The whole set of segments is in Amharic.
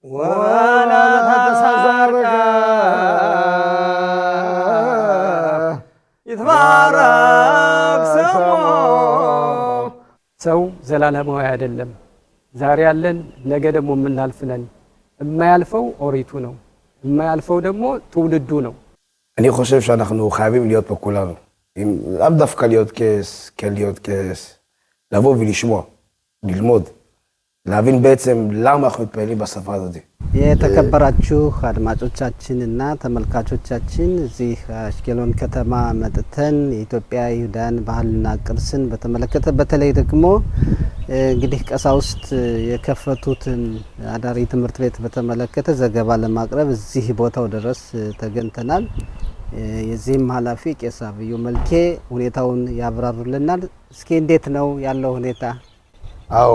ولا تتسارك يتبارك ሰው ዘላለማዊ አይደለም። ዛሬ ያለን ነገ ደግሞ የምናልፍ ነን። የማያልፈው ኦሪቱ ነው፣ የማያልፈው ደግሞ ትውልዱ ነው። אני חושב שאנחנו חייבים להיות פה כולנו. לאו דווקא להיות כס, כן להיות כס. לבוא ולשמוע, ללמוד. להבין בעצם למה אנחנו מתפעלים בשפה הזאת. የተከበራችሁ አድማጮቻችንና ተመልካቾቻችን እዚህ አሽኬሎን ከተማ መጥተን የኢትዮጵያ ይሁዳን ባህልና ቅርስን በተመለከተ በተለይ ደግሞ እንግዲህ ቀሳውስት የከፈቱትን አዳሪ ትምህርት ቤት በተመለከተ ዘገባ ለማቅረብ እዚህ ቦታው ድረስ ተገኝተናል። የዚህም ኃላፊ ቄስ አብዩ መልኬ ሁኔታውን ያብራሩልናል። እስኪ እንዴት ነው ያለው ሁኔታ? አዎ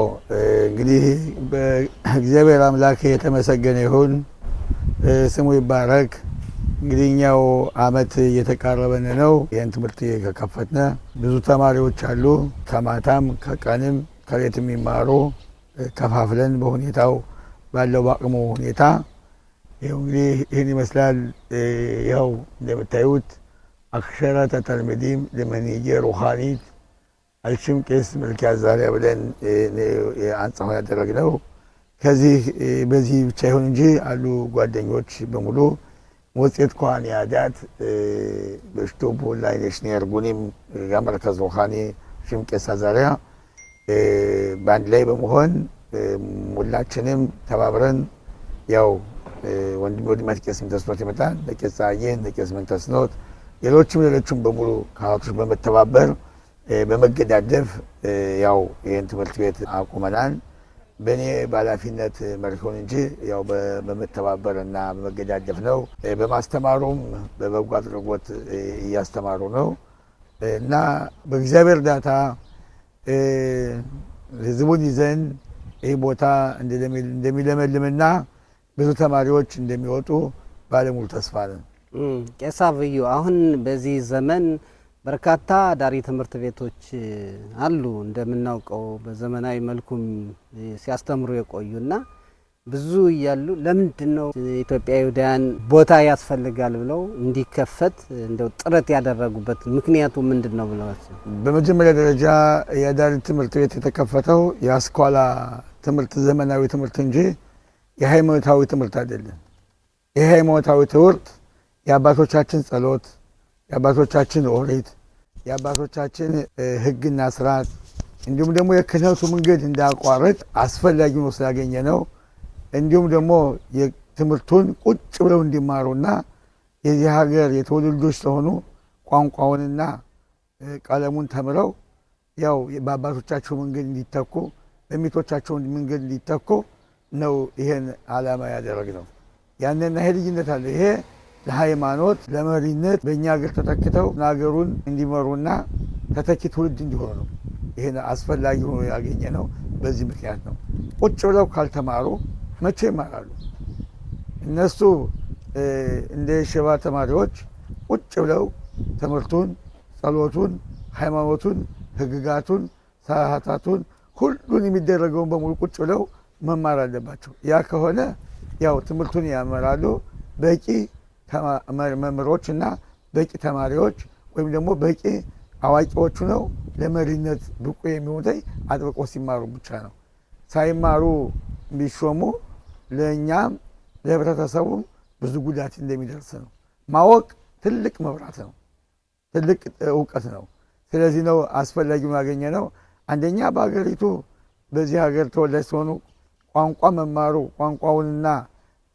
እንግዲህ በእግዚአብሔር አምላክ የተመሰገነ ይሁን፣ ስሙ ይባረክ። እንግዲህ እኛው አመት እየተቃረበን ነው። ይህን ትምህርት ከከፈትነ ብዙ ተማሪዎች አሉ፣ ከማታም ከቀንም ከሌት የሚማሩ ከፋፍለን በሁኔታው ባለው በአቅሙ ሁኔታ ይኸው እንግዲህ ይህን ይመስላል። ያው እንደምታዩት አክሸረተ ተልሚዲም ለመንዬ ሩሃኒት አልሽም ቄስ መልኬ አዛሪያ ብለን አንጻሁ ያደረግነው። ከዚህ በዚህ ብቻ ይሁን እንጂ አሉ ጓደኞች በሙሉ ሞጽት ኳን ያዳት በሽቶቡ ላይ ነሽኒ አርጉኒም ያመርከዝ ሩሃኒ ሽም ቄስ አዛሪያ ባንድ ላይ በመሆን ሁላችንም ተባብረን ያው ወንድም ወዲማት ቄስ ምንተስኖት ይመጣል ለቄስ አየን ለቄስ ምንተስኖት ሌሎችም በሙሉ ካህናቶች በመተባበር በመገዳደፍ ያው ይህን ትምህርት ቤት አቁመናል። በእኔ በኃላፊነት መርሆን እንጂ ያው በመተባበርና በመገዳደፍ ነው። በማስተማሩም በበጎ አድራጎት እያስተማሩ ነው እና በእግዚአብሔር እርዳታ ህዝቡን ይዘን ይህ ቦታ እንደሚለመልምና ብዙ ተማሪዎች እንደሚወጡ ባለሙሉ ተስፋ ነን። ቄስ አብዩ አሁን በዚህ ዘመን በርካታ ዳሪ ትምህርት ቤቶች አሉ እንደምናውቀው በዘመናዊ መልኩም ሲያስተምሩ የቆዩና ብዙ እያሉ ለምንድነው ኢትዮጵያ ይሁዳን ቦታ ያስፈልጋል ብለው እንዲከፈት እንደው ጥረት ያደረጉበት ምክንያቱ ምንድነው ብለው? በመጀመሪያ ደረጃ የዳሪ ትምህርት ቤት የተከፈተው የአስኳላ ትምህርት ዘመናዊ ትምህርት እንጂ የሃይማኖታዊ ትምህርት አይደለም። የሃይማኖታዊ ትምህርት የአባቶቻችን ጸሎት፣ የአባቶቻችን ኦሪት፣ የአባቶቻችን ህግና ስርዓት እንዲሁም ደግሞ የክህነቱ መንገድ እንዳቋረጥ አስፈላጊ ነው ስላገኘ ነው። እንዲሁም ደግሞ የትምህርቱን ቁጭ ብለው እንዲማሩና የዚህ ሀገር የተወለዱ ልጆች ስለሆኑ ቋንቋውንና ቀለሙን ተምረው ያው በአባቶቻቸው መንገድ እንዲተኩ በሚቶቻቸው መንገድ እንዲተኩ ነው ይሄን ዓላማ ያደረግነው። ያንና ይሄ ልጅነት አለ። ይሄ ለሃይማኖት ለመሪነት በእኛ ሀገር ተተክተው ሀገሩን እንዲመሩና ተተኪ ትውልድ እንዲሆኑ ነው። ይሄን አስፈላጊ ሆኖ ያገኘ ነው። በዚህ ምክንያት ነው። ቁጭ ብለው ካልተማሩ መቼ ይማራሉ? እነሱ እንደ ሽባ ተማሪዎች ቁጭ ብለው ትምህርቱን፣ ጸሎቱን፣ ሃይማኖቱን፣ ህግጋቱን፣ ሰዓታቱን ሁሉን የሚደረገውን በሙሉ ቁጭ ብለው መማር አለባቸው። ያ ከሆነ ያው ትምህርቱን ያመራሉ። በቂ መምህሮች እና በቂ ተማሪዎች ወይም ደግሞ በቂ አዋቂዎቹ ነው ለመሪነት ብቁ የሚሆኑት አጥብቆ ሲማሩ ብቻ ነው። ሳይማሩ ቢሾሙ ለእኛም ለህብረተሰቡም ብዙ ጉዳት እንደሚደርስ ነው። ማወቅ ትልቅ መብራት ነው፣ ትልቅ እውቀት ነው። ስለዚህ ነው አስፈላጊውን ያገኘ ነው። አንደኛ በሀገሪቱ በዚህ ሀገር ተወላጅ ሲሆኑ ቋንቋ መማሩ ቋንቋውንና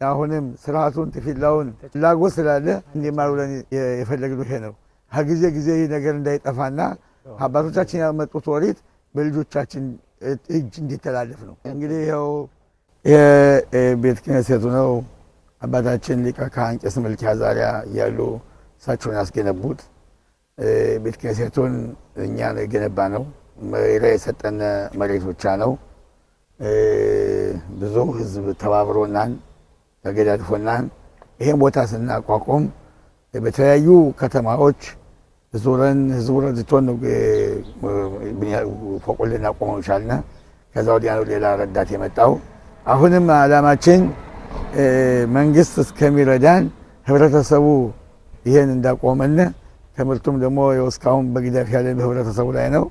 አሁንም ስርዓቱን ትፊላውን ፍላጎት ስላለ እንዲማሩ ለን የፈለግነው ይሄ ነው። ከጊዜ ጊዜ ይህ ነገር እንዳይጠፋና አባቶቻችን ያመጡት ኦሪት በልጆቻችን እጅ እንዲተላለፍ ነው። እንግዲህ ይኸው የቤተ ክህነቱ ነው። አባታችን ሊቀ ካህን ቄስ መልኬ አዛሪያ እያሉ እሳቸውን ያስገነቡት። ቤተ ክህነቱን እኛ ነው የገነባ ነው። መሬት የሰጠን መሬት ብቻ ነው። ብዙ ህዝብ ተባብሮናን ተገዳድፎናን ይሄን ቦታ ስናቋቁም በተለያዩ ከተማዎች ዙረን ህዝቡ ረድቶን ፎቁን ልናቆመው ቻልነ። ከዛ ወዲያ ነው ሌላ ረዳት የመጣው። አሁንም ዓላማችን መንግስት እስከሚረዳን ህብረተሰቡ ይሄን እንዳቆመነ ትምህርቱም ደግሞ እስካሁን በግዳፍ ያለ በህብረተሰቡ ላይ ነው።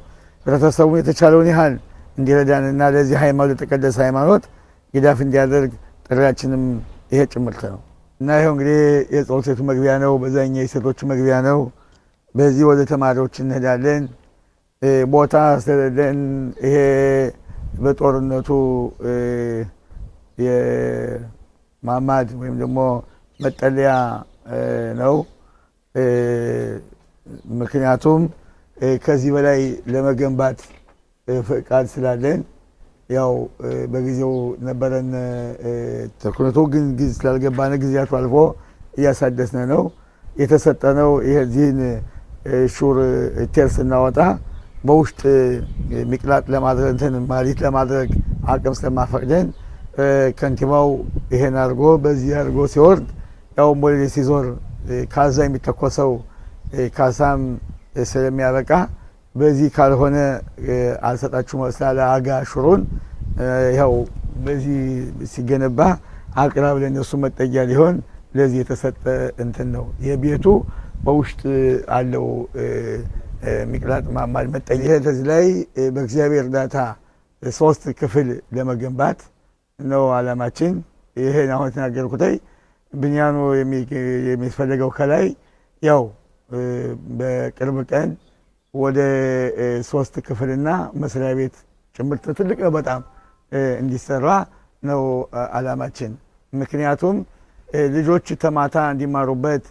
ህብረተሰቡ የተቻለውን ያህል እንዲረዳንና ለዚህ ሃይማኖት የተቀደሰ ሃይማኖት ግዳፍ እንዲያደርግ ጥሪያችንም ይሄ ጭምርት ነው እና ይሄው እንግዲህ የጸሎት ቤቱ መግቢያ ነው። በዛኛው የሴቶቹ መግቢያ ነው። በዚህ ወደ ተማሪዎች እንሄዳለን። ቦታ ስለሌለን ይሄ በጦርነቱ የማማድ ወይም ደግሞ መጠለያ ነው። ምክንያቱም ከዚህ በላይ ለመገንባት ፍቃድ ስላለን ያው በጊዜው ነበረን ተኩነቱ ግን ጊዜ ስላልገባነ ጊዜያቱ አልፎ እያሳደስነ ነው የተሰጠነው። ይሄን ሹር ቴር ስናወጣ በውስጥ ሚቅላጥ ለማድረግ እንትን ማሊት ለማድረግ አቅም ስለማፈቅደን ከንቲባው ይሄን አድርጎ በዚህ አድርጎ ሲወርድ ያው ሞዴል ሲዞር ካዛ የሚተኮሰው ካሳም ስለሚያበቃ በዚህ ካልሆነ አልሰጣችሁ መስላለ አጋ ሹሩን ያው በዚህ ሲገነባ አቅራብ ለነሱ መጠጊያ ሊሆን ለዚህ የተሰጠ እንትን ነው። የቤቱ በውስጥ አለው ሚቅላጥ ማማል መጠጊያ። ለዚህ ላይ በእግዚአብሔር እርዳታ 3 ክፍል ለመገንባት ነው አላማችን። ይሄን አሁን ተናገርኩታይ ብንያኑ የሚፈልገው ከላይ ያው በቅርብ ቀን ወደ 3 ክፍልና መስሪያ ቤት ጭምር ትልቅ ነው በጣም እንዲሰራ ነው አላማችን። ምክንያቱም ልጆች ተማታ እንዲማሩበት፣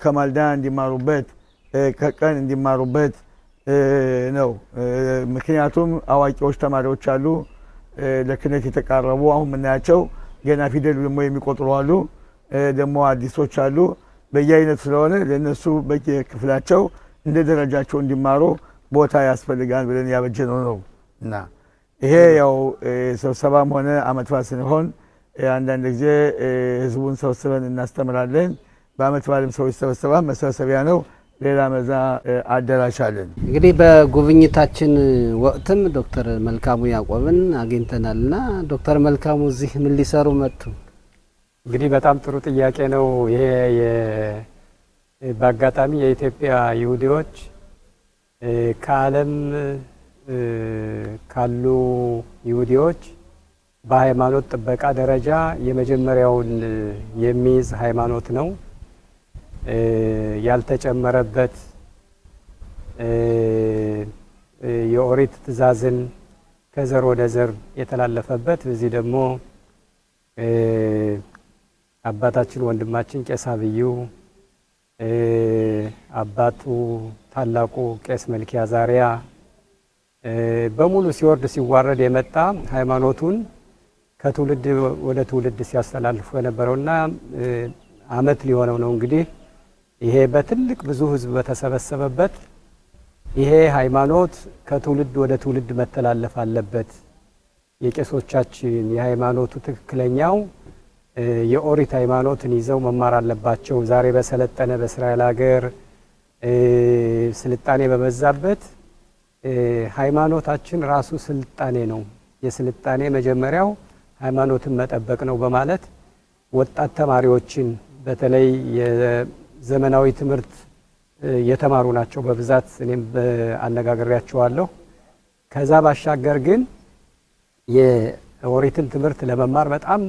ከማልዳ እንዲማሩበት፣ ከቀን እንዲማሩበት ነው። ምክንያቱም አዋቂዎች ተማሪዎች አሉ ለክህነት የተቃረቡ አሁን የምናያቸው ገና ፊደል ደግሞ የሚቆጥሩ አሉ፣ ደግሞ አዲሶች አሉ። በየአይነት ስለሆነ ለነሱ በየክፍላቸው እንደ ደረጃቸው እንዲማሩ ቦታ ያስፈልጋል ብለን ያበጀነው ነው እና ይሄ ያው ስብሰባም ሆነ አመት በዓል ስንሆን አንዳንድ ጊዜ ህዝቡን ሰብስበን እናስተምራለን። በአመት በዓልም ሰው ይሰበሰባል፣ መሰብሰቢያ ነው። ሌላ መዛ አዳራሽ አለን። እንግዲህ በጉብኝታችን ወቅትም ዶክተር መልካሙ ያዕቆብን አግኝተናልና ዶክተር መልካሙ እዚህ ምን ሊሰሩ መጡ? እንግዲህ በጣም ጥሩ ጥያቄ ነው። ይሄ በአጋጣሚ የኢትዮጵያ ይሁዲዎች ከዓለም ካሉ ይሁዲዎች በሃይማኖት ጥበቃ ደረጃ የመጀመሪያውን የሚይዝ ሃይማኖት ነው። ያልተጨመረበት የኦሪት ትእዛዝን ከዘር ወደ ዘር የተላለፈበት በዚህ ደግሞ አባታችን ወንድማችን ቄስ አብዩ አባቱ ታላቁ ቄስ መልኪያ ዛሪያ በሙሉ ሲወርድ ሲዋረድ የመጣ ሃይማኖቱን ከትውልድ ወደ ትውልድ ሲያስተላልፉ የነበረውና አመት ሊሆነው ነው። እንግዲህ ይሄ በትልቅ ብዙ ህዝብ በተሰበሰበበት ይሄ ሃይማኖት ከትውልድ ወደ ትውልድ መተላለፍ አለበት። የቄሶቻችን የሃይማኖቱ ትክክለኛው የኦሪት ሃይማኖትን ይዘው መማር አለባቸው። ዛሬ በሰለጠነ በእስራኤል ሀገር ስልጣኔ በበዛበት ሃይማኖታችን ራሱ ስልጣኔ ነው። የስልጣኔ መጀመሪያው ሃይማኖትን መጠበቅ ነው በማለት ወጣት ተማሪዎችን በተለይ የዘመናዊ ትምህርት የተማሩ ናቸው በብዛት እኔም አነጋግሬያቸዋለሁ። ከዛ ባሻገር ግን የኦሪትን ትምህርት ለመማር በጣም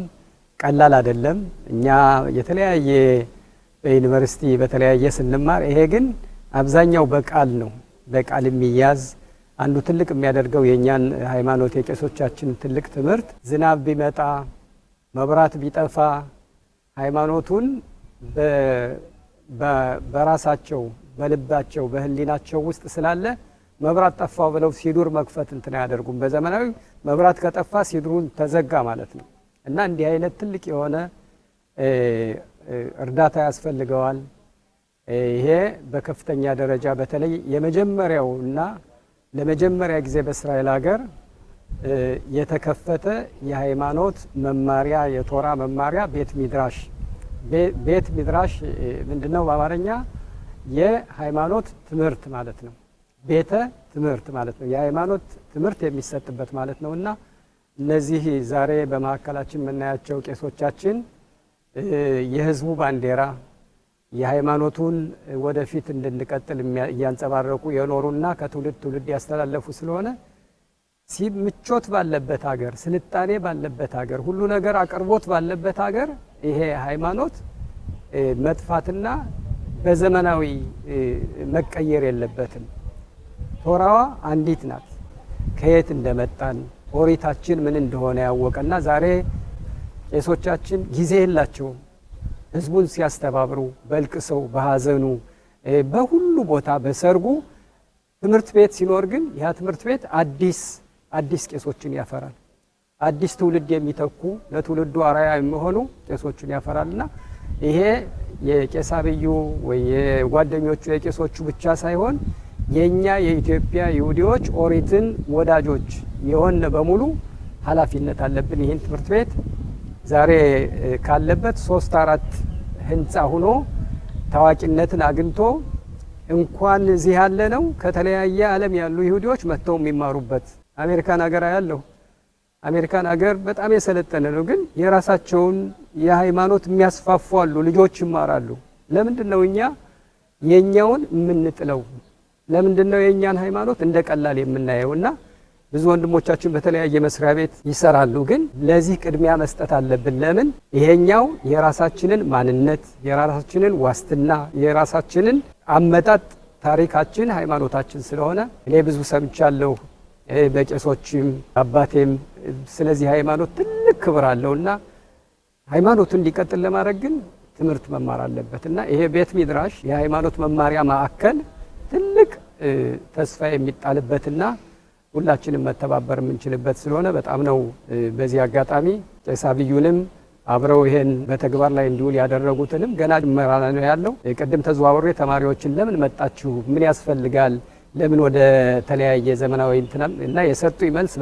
ቀላል አይደለም። እኛ የተለያየ በዩኒቨርሲቲ በተለያየ ስንማር፣ ይሄ ግን አብዛኛው በቃል ነው። በቃል የሚያዝ አንዱ ትልቅ የሚያደርገው የኛን ሃይማኖት የቄሶቻችን ትልቅ ትምህርት ዝናብ ቢመጣ መብራት ቢጠፋ ሃይማኖቱን በራሳቸው በልባቸው በህሊናቸው ውስጥ ስላለ መብራት ጠፋው ብለው ሲዱር መክፈት እንትን አያደርጉም። በዘመናዊ መብራት ከጠፋ ሲዱሩን ተዘጋ ማለት ነው እና እንዲህ አይነት ትልቅ የሆነ እርዳታ ያስፈልገዋል። ይሄ በከፍተኛ ደረጃ በተለይ የመጀመሪያውና ለመጀመሪያ ጊዜ በእስራኤል ሀገር የተከፈተ የሃይማኖት መማሪያ የቶራ መማሪያ ቤት ሚድራሽ። ቤት ሚድራሽ ምንድነው? በአማርኛ የሃይማኖት ትምህርት ማለት ነው። ቤተ ትምህርት ማለት ነው። የሃይማኖት ትምህርት የሚሰጥበት ማለት ነውና እነዚህ ዛሬ በማዕከላችን የምናያቸው ቄሶቻችን የህዝቡ ባንዲራ የሃይማኖቱን ወደፊት እንድንቀጥል እያንጸባረቁ የኖሩና ከትውልድ ትውልድ ያስተላለፉ ስለሆነ ምቾት ባለበት ሀገር፣ ስልጣኔ ባለበት ሀገር፣ ሁሉ ነገር አቅርቦት ባለበት ሀገር ይሄ ሃይማኖት መጥፋትና በዘመናዊ መቀየር የለበትም። ቶራዋ አንዲት ናት። ከየት እንደመጣን ኦሪታችን ምን እንደሆነ ያወቀና ዛሬ ቄሶቻችን ጊዜ የላቸውም። ህዝቡን ሲያስተባብሩ በልቅሰው በሐዘኑ በሁሉ ቦታ በሰርጉ ትምህርት ቤት ሲኖር ግን ያ ትምህርት ቤት አዲስ ቄሶችን ያፈራል። አዲስ ትውልድ የሚተኩ ለትውልዱ አርአያ የሚሆኑ ቄሶችን ያፈራልና ይሄ የቄስ አብዩ ወይ የጓደኞቹ የቄሶቹ ብቻ ሳይሆን የኛ የኢትዮጵያ ይሁዲዎች ኦሪትን ወዳጆች የሆነ በሙሉ ኃላፊነት አለብን። ይህን ትምህርት ቤት ዛሬ ካለበት 3-4 ህንጻ ሆኖ ታዋቂነትን አግኝቶ እንኳን እዚህ ያለ ነው ከተለያየ ዓለም ያሉ ይሁዲዎች መጥተው የሚማሩበት አሜሪካን ሀገር ያለው አሜሪካን ሀገር በጣም የሰለጠነ ነው። ግን የራሳቸውን የሃይማኖት የሚያስፋፉ አሉ፣ ልጆች ይማራሉ። ለምንድነው እኛ የኛውን የምንጥለው? ለምንድነው የኛን ሃይማኖት እንደ ቀላል የምናየውና ብዙ ወንድሞቻችን በተለያየ መስሪያ ቤት ይሰራሉ። ግን ለዚህ ቅድሚያ መስጠት አለብን። ለምን ይሄኛው የራሳችንን ማንነት፣ የራሳችንን ዋስትና፣ የራሳችንን አመጣጥ ታሪካችን፣ ሃይማኖታችን ስለሆነ እኔ ብዙ ሰምቻለሁ በቄሶችም አባቴም ስለዚህ ሃይማኖት ትልቅ ክብር አለውና ሃይማኖቱ እንዲቀጥል ለማድረግ ግን ትምህርት መማር አለበትና ይሄ ቤት ሚድራሽ የሃይማኖት መማሪያ ማዕከል ትልቅ ተስፋ የሚጣልበትና ሁላችንም መተባበር የምንችልበት ስለሆነ በጣም ነው። በዚህ አጋጣሚ ቄስ አብዩንም አብረው ይሄን በተግባር ላይ እንዲውል ያደረጉትንም ገና ጅምራ ነው ያለው። ቅድም ተዘዋውሬ ተማሪዎችን ለምን መጣችሁ፣ ምን ያስፈልጋል፣ ለምን ወደ ተለያየ ዘመናዊ እና የሰጡኝ መልስ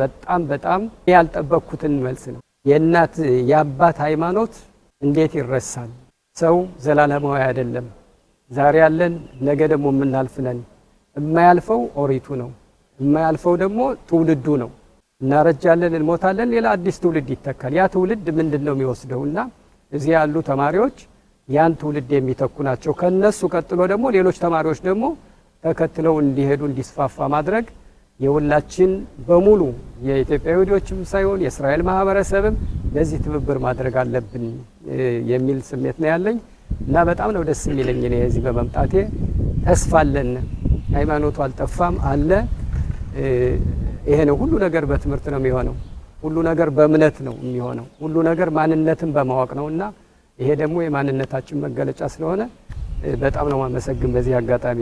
በጣም ያልጠበቅኩትን መልስ ነው። የእናት የአባት ሃይማኖት እንዴት ይረሳል? ሰው ዘላለማዊ አይደለም። ዛሬ ያለን ነገ ደግሞ የምናልፍነን። የማያልፈው ኦሪቱ ነው። የማያልፈው ደግሞ ትውልዱ ነው። እናረጃለን፣ እንሞታለን፣ ሌላ አዲስ ትውልድ ይተካል። ያ ትውልድ ምንድነው የሚወስደውና እዚህ ያሉ ተማሪዎች ያን ትውልድ የሚተኩ ናቸው። ከነሱ ቀጥሎ ደግሞ ሌሎች ተማሪዎች ደግሞ ተከትለው እንዲሄዱ እንዲስፋፋ ማድረግ የሁላችን በሙሉ የኢትዮጵያ ይሁዲዎችም ሳይሆን የእስራኤል ማህበረሰብም ለዚህ ትብብር ማድረግ አለብን የሚል ስሜት ነው ያለኝ እና በጣም ነው ደስ የሚለኝ እኔ እዚህ በመምጣቴ። ተስፋ አለን። ሃይማኖቱ አልጠፋም አለ። ይሄ ነው ሁሉ ነገር በትምህርት ነው የሚሆነው። ሁሉ ነገር በእምነት ነው የሚሆነው። ሁሉ ነገር ማንነትን በማወቅ ነውና ይሄ ደግሞ የማንነታችን መገለጫ ስለሆነ በጣም ነው ማመሰግን በዚህ አጋጣሚ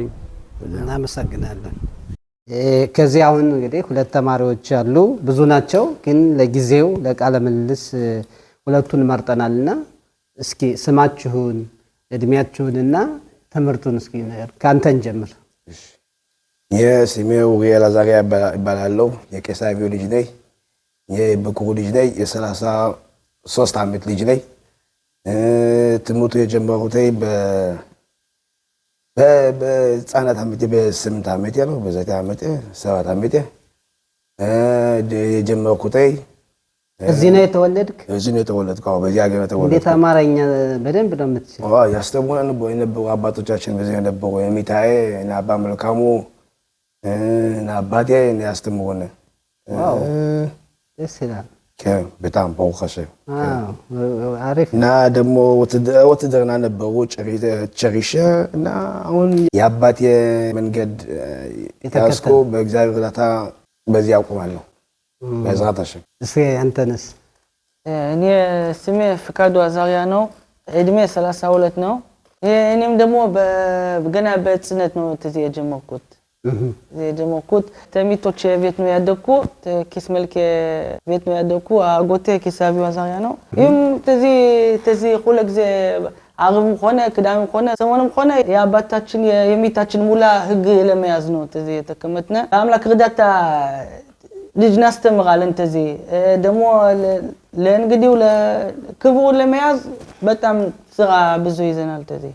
እናመሰግናለን። ከዚህ አሁን እንግዲህ 2 ተማሪዎች አሉ፣ ብዙ ናቸው፣ ግን ለጊዜው ለቃለ ምልልስ 2ቱን መርጠናልና እስኪ ስማችሁን እድሜያችሁንና ትምህርቱን እስኪ ካንተን ጀምር። የስሜ ኡሪኤል አዛሪያ ይባላለሁ። የቄስ አብዩ ልጅ ነኝ። የበኩሩ ልጅ ነኝ። የ33 ዓመት ልጅ ነኝ። ትምህርቱ የጀመሩት በህፃናት ዓመቴ በ8 ዓመቴ ነው። በ9 ዓመቴ 7 ዓመቴ የጀመርኩት እዚህ ነው የተወለድክ? እዚህ ነው የተወለድኩ። በዚህ ሀገር ነው የተወለድኩ። እንዴት አማርኛ በደንብ ነው የምትችለው? ያስተምሩን የነበሩ አባቶቻችን በዚህ የነበሩ የሚታዬ እና አባ መልካሙ እና አባቴ ያስተምሩን። ደስ ይላል በጣም በውኸሸ አሪፍ። እና ደግሞ ውትድርና ነበሩ ጨርሼ እና አሁን የአባቴ መንገድ ያስኩ በእግዚአብሔር እርዳታ በዚህ አቁማለሁ። በዛታሽ አንተንስ? እኔ ስሜ ፍቃዱ አዛሪያ ነው። እድሜ 32 ነው። እኔም ደግሞ ገና በህፃንነት ነው ተዚህ የጀመርኩት። ተሚቶች ቤት ነው ያደኩ። ኬስ መልክ ቤት ነው ያደኩ። አጎቴ ቄስ አብዩ አዛሪያ ነው። ይህም ተዚህ ሁሉ ጊዜ አርብም ሆነ ቅዳሜም ሆነ ሰሞኑም ሆነ የአባታችን የሚታችን ሙላ ህግ ለመያዝ ነው ተዚህ የተቀመጥነ። አምላክ እርዳታ ልጅ እናስተምራለን። ተዚህ ደግሞ ለእንግዲው ለክብሩ ለመያዝ በጣም ስራ ብዙ ይዘናል። ተዚህ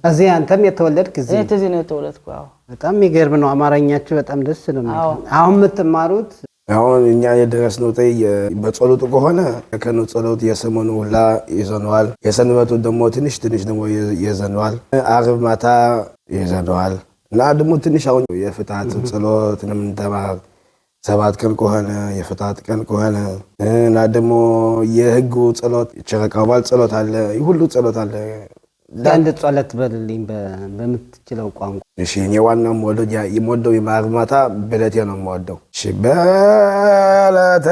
እዚህ አንተም የተወለድክ እዚህ? ተዚህ ነው የተወለድኩ። በጣም የሚገርም ነው። አማርኛችሁ በጣም ደስ ነው የሚለው። አሁን የምትማሩት አሁን እኛ የደረስነው በጸሎቱ ከሆነ ከኑ ጸሎት የሰሞኑ ሁላ ይዘነዋል። የሰንበቱ ደግሞ ትንሽ ደግሞ ይዘነዋል። ዓርብ ማታ ይዘነዋል እና ደግሞ ትንሽ አሁን የፍትሐት ጸሎት ነው የምንተማር። 7 ቀን ከሆነ የፍትሐት ቀን ከሆነ እና ደግሞ የሕጉ ጸሎት ጨረቃው ባል ጸሎት አለ። ሁሉ ጸሎት አለ። አንድ ጸሎት በልልኝ በምትችለው ቋንቋ። እሺ እኔ ዋናው የምወደው የዓርብ ማታ በለቴ ነው የምወደው። እሺ በለተ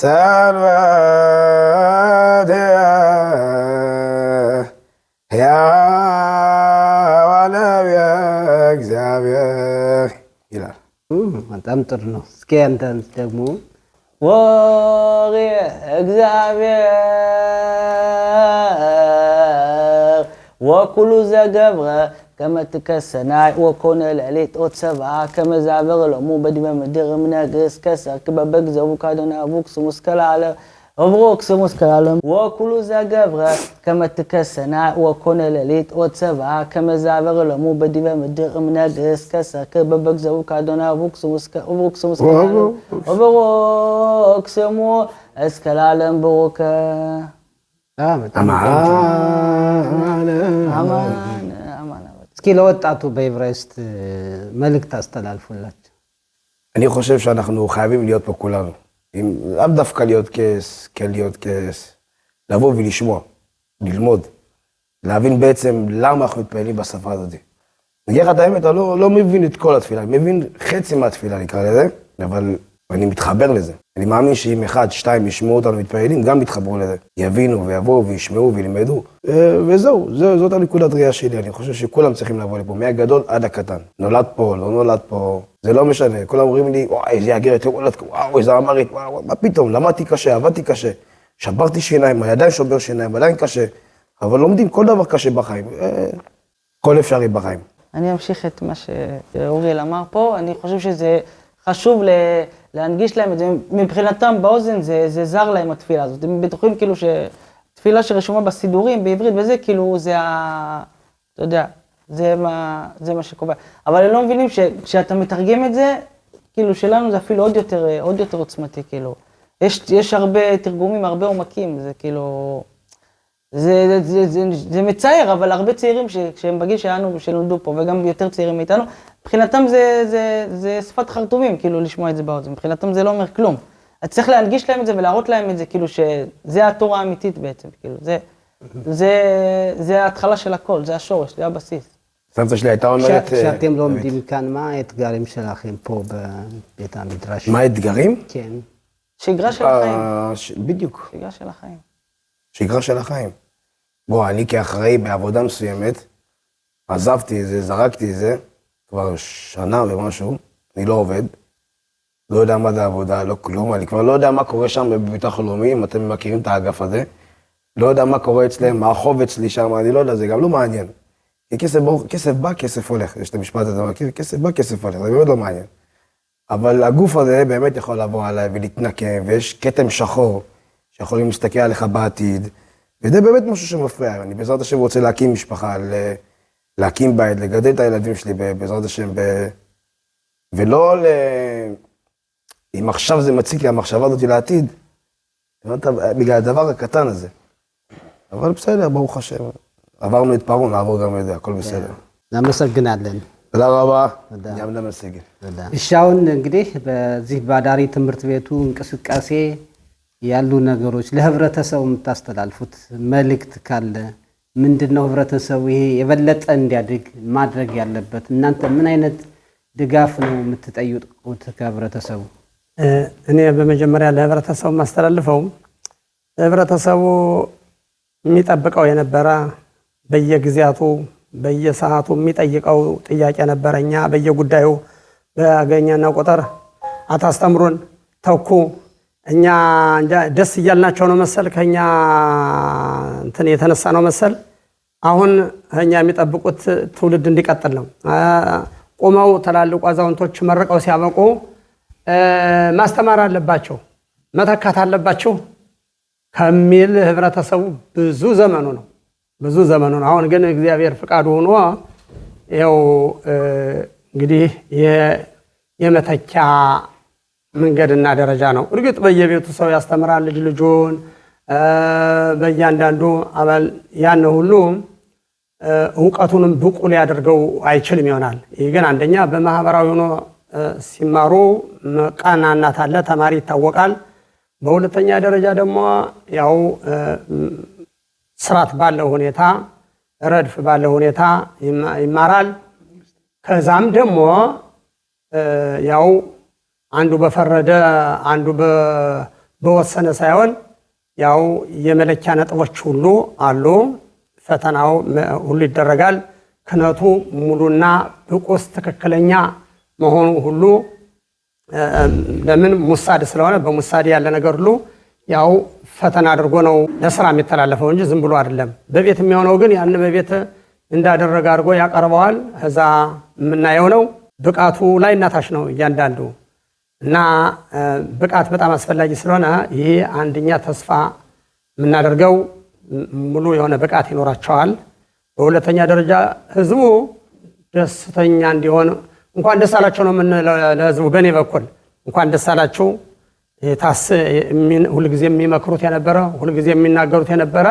ሰንበቴ ሕያዋነ እግዚአብሔር ይላል። በጣም ጥሩ ነው። እስኪ አንተ ደግሞ ወሬ እግዚአብሔር ወኩሉ ዘገብረ ከመ ትከሰናይ ወኮነ ለሌት ኦት ሰብአ ከመ ዛብር ሎሙ በዲበ ምድር እምነግስ ከሰርክ በበግዘቡ ካዶና አቡክ ስሙስ ከላለ አብሮክ ስሙስ ከላለ ወኩሉ ዘገብረ ከመ ትከሰናይ ወኮነ ለሌት ኦት ሰብአ ከመ ዛብር ሎሙ በዲበ ምድር እምነግስ ከሰርክ በበግዘቡ ካዶና አቡክ ስሙስ ከላለ አብሮክ ስሙ እስከላለም ብሩከ አማን። እስኪ ለወጣቱ በዕብራይስጥ መልእክት አስተላልፉላችሁ። אני חושב שאנחנו חייבים להיות פה כולנו. לאו דווקא להיות כס, כן להיות כס. לבוא ולשמוע, ללמוד. להבין בעצם למה אנחנו מתפעלים בשפה הזאת. נגיד לך את האמת, אני לא מבין את כל התפילה, אני מבין חצי מהתפילה נקרא לזה, אבל אני מתחבר לזה. אני מאמין שאם 1, 2 ישמעו אותנו מתפעלים, גם יתחברו לזה. יבינו ויבואו וישמעו וילמדו. וזהו, זאת הנקודת ראייה שלי. אני חושב שכולם צריכים לבוא לפה, מהגדול עד הקטן. נולד פה, לא נולד פה, זה לא משנה. כולם אומרים לי, וואי, איזה אגרת, וואו, איזה אמרית, וואו, מה פתאום, למדתי קשה, עבדתי קשה. שברתי שיניים, הידיים שובר שיניים, עדיין קשה. אבל לומדים כל דבר קשה בחיים. כל אפשרי בחיים. אני אמשיך את מה שאוריאל אמר פה. אני חושב שזה חשוב להנגיש להם את זה. מבחינתם באוזן זה זר להם התפילה הזאת. הם בטוחים כאילו שתפילה שרשומה בסידורים בעברית וזה כאילו זה אתה יודע, זה מה שקובע. אבל הם לא מבינים שכשאתה מתרגם את זה, כאילו שלנו זה אפילו עוד יותר עוצמתי כאילו. יש הרבה תרגומים, הרבה עומקים, זה כאילו זה מצער, אבל הרבה צעירים שהם בגיל שלנו שנולדו פה, וגם יותר צעירים מאיתנו, מבחינתם זה שפת חרטומים, כאילו לשמוע את זה באוזן, מבחינתם זה לא אומר כלום. אז צריך להנגיש להם את זה ולהראות להם את זה, כאילו שזה התורה האמיתית בעצם, כאילו זה ההתחלה של הכל, זה השורש, זה הבסיס. סבתא שלי הייתה אומרת... כשאתם לומדים כאן, מה האתגרים שלכם פה בבית המדרש? מה האתגרים? כן. שגרה של החיים. בדיוק. שגרה של החיים. שגרה של החיים. בוא, אני כאחראי בעבודה מסוימת, עזבתי את זה, זרקתי את זה, כבר שנה ומשהו, אני לא עובד, לא יודע מה זה עבודה, לא כלום, אני כבר לא יודע מה קורה שם בביטוח לאומי, אם אתם מכירים את האגף הזה, לא יודע מה קורה אצלם, מה החוב אצלי שם, אני לא יודע, זה גם לא מעניין. כי כסף בא, כסף הולך, יש את המשפט הזה, כסף בא, כסף הולך, זה באמת לא מעניין. אבל הגוף הזה באמת יכול לבוא עליי ולהתנקם, ויש כתם שחור שיכולים להסתכל עליך בעתיד, וזה באמת משהו שמפריע. אני בעזרת השם רוצה להקים משפחה, להקים בית, לגדל את הילדים שלי בעזרת השם, ולא אם עכשיו זה מציק לי, המחשבה הזאת לעתיד, בגלל הדבר הקטן הזה. אבל בסדר, ברוך השם. עברנו את פרעה, נעבור גם את זה, הכל בסדר. እናመሰግናለን። תודה רבה. גם ለመሰግን እሺ አሁን እንግዲህ በዚህ ባዳሪ ትምህርት ቤቱ እንቅስቃሴ ያሉ ነገሮች ለህብረተሰቡ የምታስተላልፉት መልእክት ካለ ምንድነው? ህብረተሰቡ ይሄ የበለጠ እንዲያድግ ማድረግ ያለበት እናንተ ምን አይነት ድጋፍ ነው የምትጠይቁት ከህብረተሰቡ? እኔ በመጀመሪያ ለህብረተሰቡ ማስተላልፈው ህብረተሰቡ የሚጠብቀው የነበረ በየጊዜያቱ በየሰዓቱ የሚጠይቀው ጥያቄ ነበረኛ በየጉዳዩ በአገኘና ቁጥር አታስተምሩን ተኩ እኛ ደስ እያልናቸው ነው መሰል ከኛ እንትን የተነሳ ነው መሰል አሁን እኛ የሚጠብቁት ትውልድ እንዲቀጥል ነው። ቆመው ተላልቁ አዛውንቶች መረቀው ሲያበቁ ማስተማር አለባቸው መተካት አለባቸው ከሚል ህብረተሰቡ ብዙ ዘመኑ ነው ብዙ ዘመኑን አሁን ግን እግዚአብሔር ፍቃዱ ሆኖ ያው እንግዲህ የመተኪያ መንገድና ደረጃ ነው። እርግጥ በየቤቱ ሰው ያስተምራል ልጁን በእያንዳንዱ አባል ያን ሁሉ እውቀቱንም ብቁ ሊያደርገው አይችልም ይሆናል። ይህ ግን አንደኛ በማህበራዊ ሆኖ ሲማሩ ቀናናት አለ፣ ተማሪ ይታወቃል። በሁለተኛ ደረጃ ደግሞ ያው ስርዓት ባለው ሁኔታ ረድፍ ባለው ሁኔታ ይማራል። ከዛም ደግሞ ያው አንዱ በፈረደ አንዱ በወሰነ ሳይሆን ያው የመለኪያ ነጥቦች ሁሉ አሉ። ፈተናው ሁሉ ይደረጋል። ክህነቱ ሙሉና ብቁስ ትክክለኛ መሆኑ ሁሉ ለምን ሙሳድ ስለሆነ በሙሳድ ያለ ነገር ሁሉ ያው ፈተና አድርጎ ነው ለስራ የሚተላለፈው እንጂ ዝም ብሎ አይደለም። በቤት የሚሆነው ግን ያን በቤት እንዳደረገ አድርጎ ያቀርበዋል። ከዛ የምናየው ነው ብቃቱ ላይ እናታች ነው እያንዳንዱ እና ብቃት በጣም አስፈላጊ ስለሆነ ይሄ አንደኛ ተስፋ የምናደርገው ሙሉ የሆነ ብቃት ይኖራቸዋል። በሁለተኛ ደረጃ ህዝቡ ደስተኛ እንዲሆን እንኳን ደስ አላቸው ነው የምንለው ለህዝቡ። በእኔ በኩል እንኳን ደስ አላቸው ሁልጊዜ የሚመክሩት የነበረ ሁልጊዜ የሚናገሩት የነበረ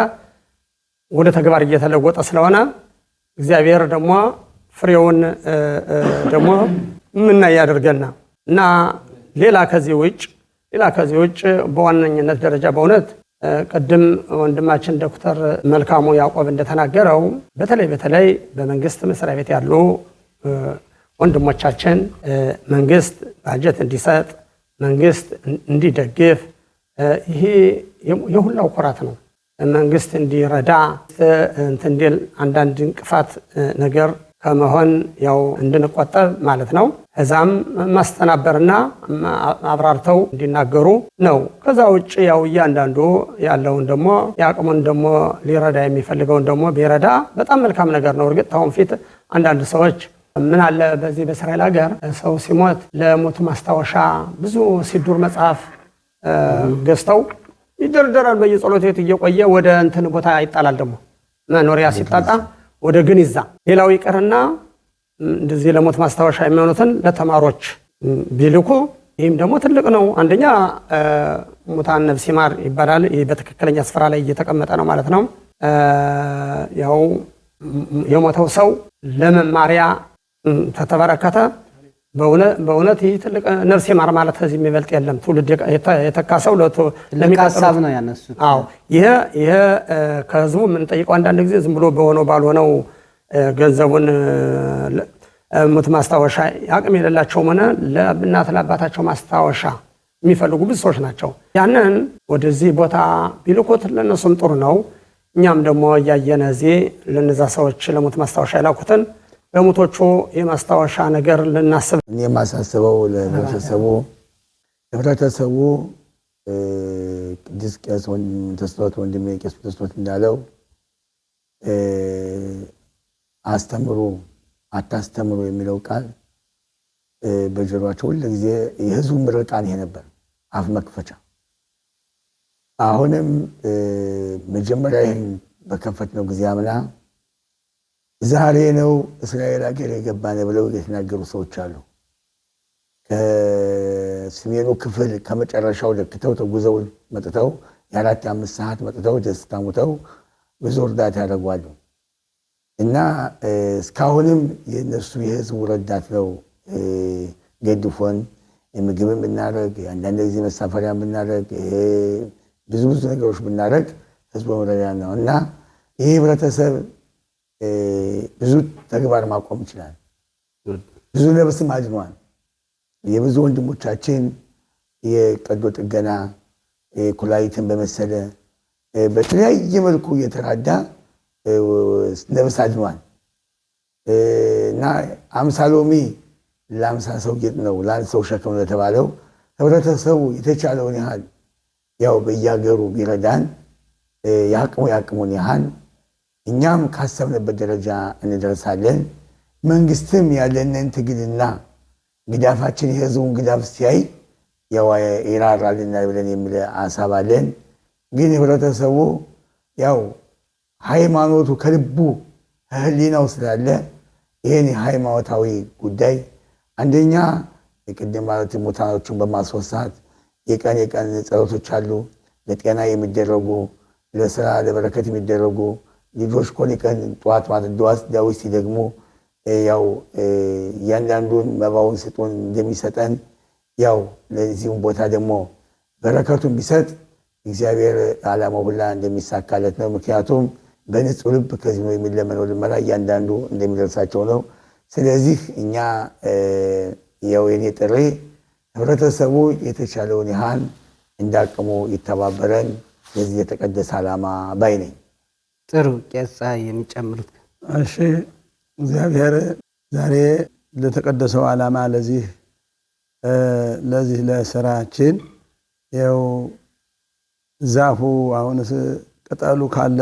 ወደ ተግባር እየተለወጠ ስለሆነ እግዚአብሔር ደግሞ ፍሬውን ደግሞ ምናይ ያደርገና እና ሌላ ከዚህ ውጭ በዋነኝነት ደረጃ በእውነት ቀደም ወንድማችን ዶክተር መልካሙ ያዕቆብ እንደተናገረው በተለይ በመንግስት መስሪያ ቤት ያሉ ወንድሞቻችን መንግስት ባጀት እንዲሰጥ መንግስት እንዲደግፍ ይሄ የሁላው ኩራት ነው። መንግስት እንዲረዳ እንዲል አንዳንድ እንቅፋት ነገር ከመሆን ያው እንድንቆጠብ ማለት ነው። እዛም ማስተናበርና አብራርተው እንዲናገሩ ነው። ከዛ ውጭ ያው እያንዳንዱ ያለውን ደግሞ ያቅሙን ደግሞ ሊረዳ የሚፈልገውን ደግሞ ቢረዳ በጣም መልካም ነገር ነው። እርግጥ ታውን ፊት አንዳንድ ሰዎች ምን አለ በዚህ በእስራኤል ሀገር ሰው ሲሞት ለሞቱ ማስታወሻ ብዙ ሲዱር መጽሐፍ ገዝተው ይደርደራል። በየጸሎት ቤት እየቆየ ወደ እንትን ቦታ ይጣላል። ደግሞ መኖሪያ ሲጣጣ ወደ ግንዛ ሌላው ይቀርና እንደዚህ ለሞት ማስታወሻ የሚሆኑትን ለተማሮች ቢልኩ ይህም ደግሞ ትልቅ ነው። አንደኛ ሙታን ነፍስ ይማር ይባላል። ይህ በትክክለኛ ስፍራ ላይ እየተቀመጠ ነው ማለት ነው። ያው የሞተው ሰው ለመማሪያ ተተበረከተ። በእውነት ይህ ትልቅ ነፍስ ይማር ማለት ከዚህ የሚበልጥ የለም። ትውልድ የተካሰው ለሚቃሳብ ነው ያነሱት። አዎ ይሄ ከህዝቡ የምንጠይቀው አንዳንድ ጊዜ ዝም ብሎ በሆነው ባልሆነው ገንዘቡን ሙት ማስታወሻ አቅም የሌላቸው ሆነ ለእናት ለአባታቸው ማስታወሻ የሚፈልጉ ብዙ ሰዎች ናቸው። ያንን ወደዚህ ቦታ ቢልኩት ለነሱም ጥሩ ነው። እኛም ደግሞ እያየነ እዚህ ለነዛ ሰዎች ለሙት ማስታወሻ የላኩትን በሙቶቹ የማስታወሻ ነገር ልናስብ እኔ የማሳስበው ለህብረተሰቡ ቅዱስ ቄስ ተስፋት ወንድሜ ቄስ ተስፋት እንዳለው አስተምሩ አታስተምሩ የሚለው ቃል በጆሮአቸው ሁሉ ጊዜ የህዝቡ ምርቃን ይሄ ነበር፣ አፍ መክፈቻ። አሁንም መጀመሪያ ይሄን በከፈትነው ጊዜ አምና ዛሬ ነው እስራኤል ሀገር የገባን ብለው የተናገሩ ሰዎች አሉ። ከሰሜኑ ክፍል ከመጨረሻው ለክተው ተጉዘው መጥተው የ4-5 ሰዓት መጥተው ደስታ ሙተው ብዙ እርዳታ ያደርጓሉ። እና እስካሁንም የነሱ የህዝቡ ረዳት ነው። ገድፎን ምግብን ብናደርግ አንዳንድ ጊዜ መሳፈሪያ ብናደርግ ብዙ ነገሮች ብናደርግ ህዝቡ መረዳ ነው። እና ይህ ህብረተሰብ ብዙ ተግባር ማቆም ይችላል። ብዙ ነፍስም አድኗል። የብዙ ወንድሞቻችን የቀዶ ጥገና ኩላሊትን በመሰለ በተለያየ መልኩ እየተራዳ ነፍስ አድኗል። እና 50 ሎሚ ለ50 ሰው ጌጥ ነው ለአንድ ሰው ሸክም ነው የተባለው። ህብረተሰቡ የተቻለውን ያህል ያው በየሀገሩ ቢረዳን ያቅሙን ያህል እኛም ካሰብንበት ደረጃ እንደርሳለን። መንግስትም ያለንን ትግልና ግዳፋችን የህዝቡን ግዳፍ ሲያይ ያው ይራራልና ብለን የሚል ሐሳብ አለን። ግን ህብረተሰቡ ያው ሃይማኖቱ ከልቡ ህሊናው ስላለ ይሄን ሃይማኖታዊ ጉዳይ አንደኛ የቅድም ማለት ሙታኖቹን በማስወሳት የቀን ጸሎቶች አሉ ለጤና የሚደረጉ ለስራ ለበረከት የሚደረጉ ልጆች ኮን ቀን ጧት ማለት ዳዊት ሲደግሙ ያው ያንዳንዱን መባውን ስጡን እንደሚሰጠን ያው ለዚህም ቦታ ደግሞ በረከቱን ቢሰጥ እግዚአብሔር ዓላማው ሁላ እንደሚሳካለት ነው። ምክንያቱም በንጹህ ልብ ከዚህ ነው የሚለመነው ልመና ያንዳንዱ እንደሚደርሳቸው ነው። ስለዚህ እኛ ያው የኔ ጥሪ ህብረተሰቡ የተቻለውን ያህል እንዳቅሙ ይተባበረን ለዚህ የተቀደሰ ዓላማ ባይ ነኝ። ጥሩ ቄስ የሚጨምሩት? እሺ እግዚአብሔር ዛሬ ለተቀደሰው ዓላማ ለዚህ ለስራችን ያው ዛፉ አሁንስ ቅጠሉ ካለ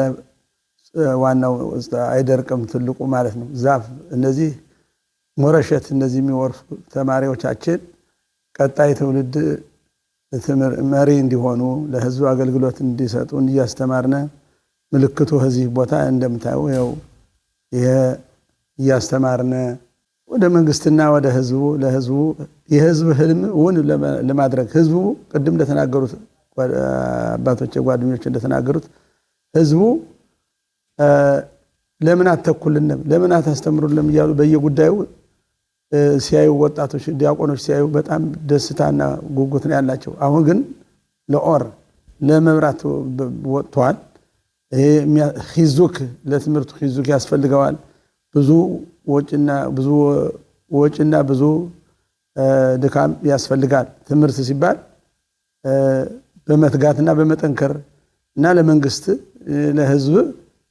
ዋናው አይደርቅም ትልቁ ማለት ነው። ዛፍ እነዚህ ሞረሸት እነዚህ የሚወርሱ ተማሪዎቻችን ቀጣይ ትውልድ መሪ እንዲሆኑ ለህዝቡ አገልግሎት እንዲሰጡ እያስተማርነ ምልክቱ እዚህ ቦታ እንደምታዩ ያው ይሄ እያስተማርነ ወደ መንግስትና ወደ ህዝቡ ለህዝቡ የህዝብ ህልም እውን ለማድረግ ህዝቡ ቅድም እንደተናገሩት አባቶች ጓደኞች እንደተናገሩት ህዝቡ ለምን አተኩልንም ለምን አታስተምሩልንም እያሉ በየጉዳዩ ሲያዩ ወጣቶች ዲያቆኖች ሲያዩ በጣም ደስታና ጉጉት ነው ያላቸው። አሁን ግን ለኦር ለመብራት ወጥቷል። ይሄ ሂዙክ ለትምህርቱ ሂዙክ ያስፈልገዋል። ብዙ ወጭና ብዙ ድካም ያስፈልጋል። ትምህርት ሲባል በመትጋትና በመጠንከር እና ለመንግስት ለህዝብ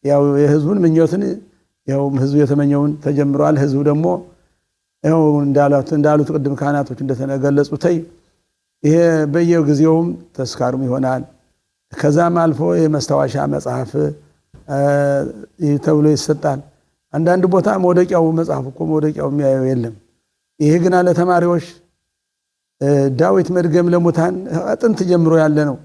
ያው የህዝቡን ምኞትን ያው ህዝቡ የተመኘውን ተጀምሯል። ህዝቡ ደግሞ ያው እንዳሉት ቅድም ካህናቶች እንደተገለጹት ይሄ በየጊዜውም ተስካሩም ይሆናል። ከዛም አልፎ የመስታወሻ መጽሐፍ ተብሎ ይሰጣል። አንዳንድ ቦታ መውደቂያው መጽሐፍ እኮ መውደቂያው የሚያየው የለም። ይሄ ግን ለተማሪዎች ዳዊት መድገም ለሙታን አጥንት ጀምሮ ያለ ነው።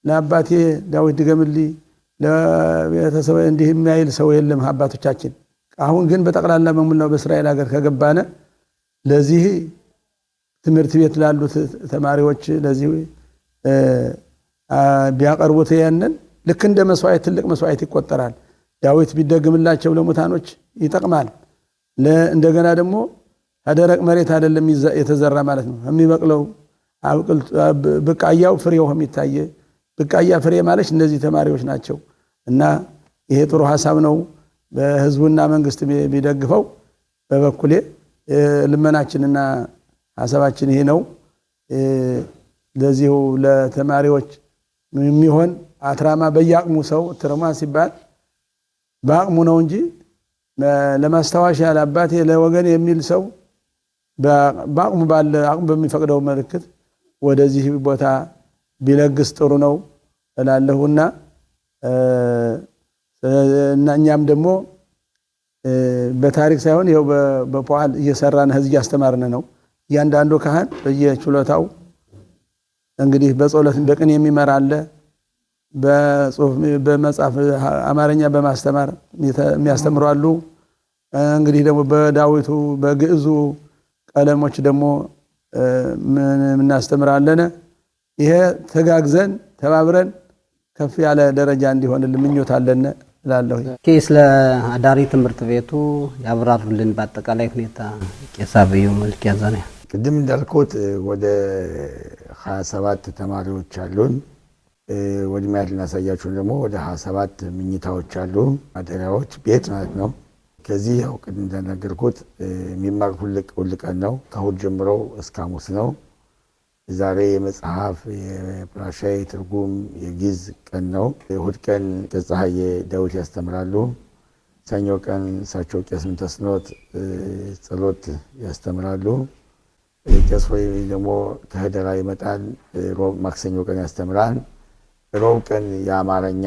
ለአባቴ ዳዊት ድገምልኝ ለቤተሰብ እንዲህ የሚያይል ሰው የለም አባቶቻችን። አሁን ግን በጠቅላላ በሙላው በእስራኤል ሀገር ከገባነ ለዚህ ትምህርት ቤት ላሉት ተማሪዎች ለዚህ ቢያቀርቡት ያንን ልክ እንደ መስዋዕት ትልቅ መስዋዕት ይቆጠራል። ዳዊት ቢደግምላቸው ለሙታኖች ይጠቅማል። እንደገና ደግሞ ደረቅ መሬት አይደለም የተዘራ ማለት ነው። የሚበቅለው ብቃያው ፍሬው የሚታየ ብቃያ ፍሬ ማለት እነዚህ ተማሪዎች ናቸው። እና ይሄ ጥሩ ሐሳብ ነው። በህዝቡና መንግስት ቢደግፈው በበኩሌ ልመናችንና ሐሳባችን ይሄ ነው። ለዚሁ ለተማሪዎች የሚሆን አትራማ በያቅሙ ሰው ትርማ ሲባል በአቅሙ ነው እንጂ ለማስታወሻ ለአባቴ ለወገን የሚል ሰው በአቅሙ ባለ አቅሙ በሚፈቅደው መልክት ወደዚህ ቦታ ቢለግስ ጥሩ ነው እላለሁና እኛም ደግሞ በታሪክ ሳይሆን ይኸው በፖል እየሰራን ህዝብ እያስተማርን ነው። እያንዳንዱ ካህን በየችሎታው እንግዲህ በጸሎት በቅን የሚመራ አለ። በጽሁፍ በመጻፍ አማርኛ በማስተማር የሚያስተምሩ አሉ። እንግዲህ ደግሞ በዳዊቱ በግዕዙ ቀለሞች ደግሞ እናስተምራለን። ይሄ ተጋግዘን ተባብረን ከፍ ያለ ደረጃ እንዲሆንልን ምኞት አለን እላለሁ። ስለ አዳሪ ትምህርት ቤቱ ያብራሩልን በአጠቃላይ ሁኔታ ቄስ አብዩ መልክያዘነ። ቅድም እንዳልኩት ወደ 27 ተማሪዎች አሉን። ወድሚያት ልናሳያችሁ ደግሞ ወደ 27 ምኝታዎች አሉ፣ ማደሪያዎች ቤት ማለት ነው። ከዚህ ያው ቅድም እንደነገርኩት የሚማር ሁል ቀን ነው። ከእሑድ ጀምሮ እስከ ሐሙስ ነው። ዛሬ የመጽሐፍ የፕራሻይ ትርጉም የጊዝ ቀን ነው። እሑድ ቀን ፀሐዬ ዳዊት ያስተምራሉ። ሰኞ ቀን እሳቸው ቄስ ምንተስኖት ጸሎት ያስተምራሉ። ቄስ ሆይ ደግሞ ከህደራ ይመጣል። ሮብ ማክሰኞ ቀን ያስተምራል። ሮብ ቀን የአማርኛ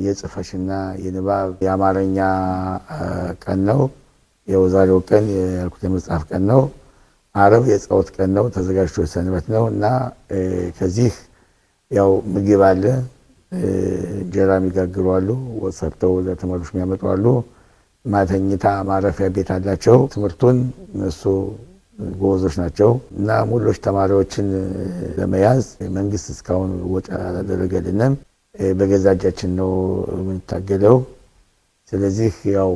የጽፈሽና የንባብ የአማርኛ ቀን ነው። የዛሬው ቀን ያልኩት የመጽሐፍ ቀን ነው። አረብ የጸሎት ቀን ነው። ተዘጋጅቶ ሰንበት ነው እና ከዚህ ያው ምግብ አለ፣ እንጀራ የሚጋግሩ አሉ፣ ወጥ ሰርተው ለተማሪዎች የሚያመጡ አሉ። ማተኝታ ማረፊያ ቤት አላቸው። ትምህርቱን እነሱ ጎበዞች ናቸው እና ሙሎች ተማሪዎችን ለመያዝ መንግስት እስካሁን ወጪ አላደረገልንም። በገዛ እጃችን ነው የምንታገለው። ስለዚህ ያው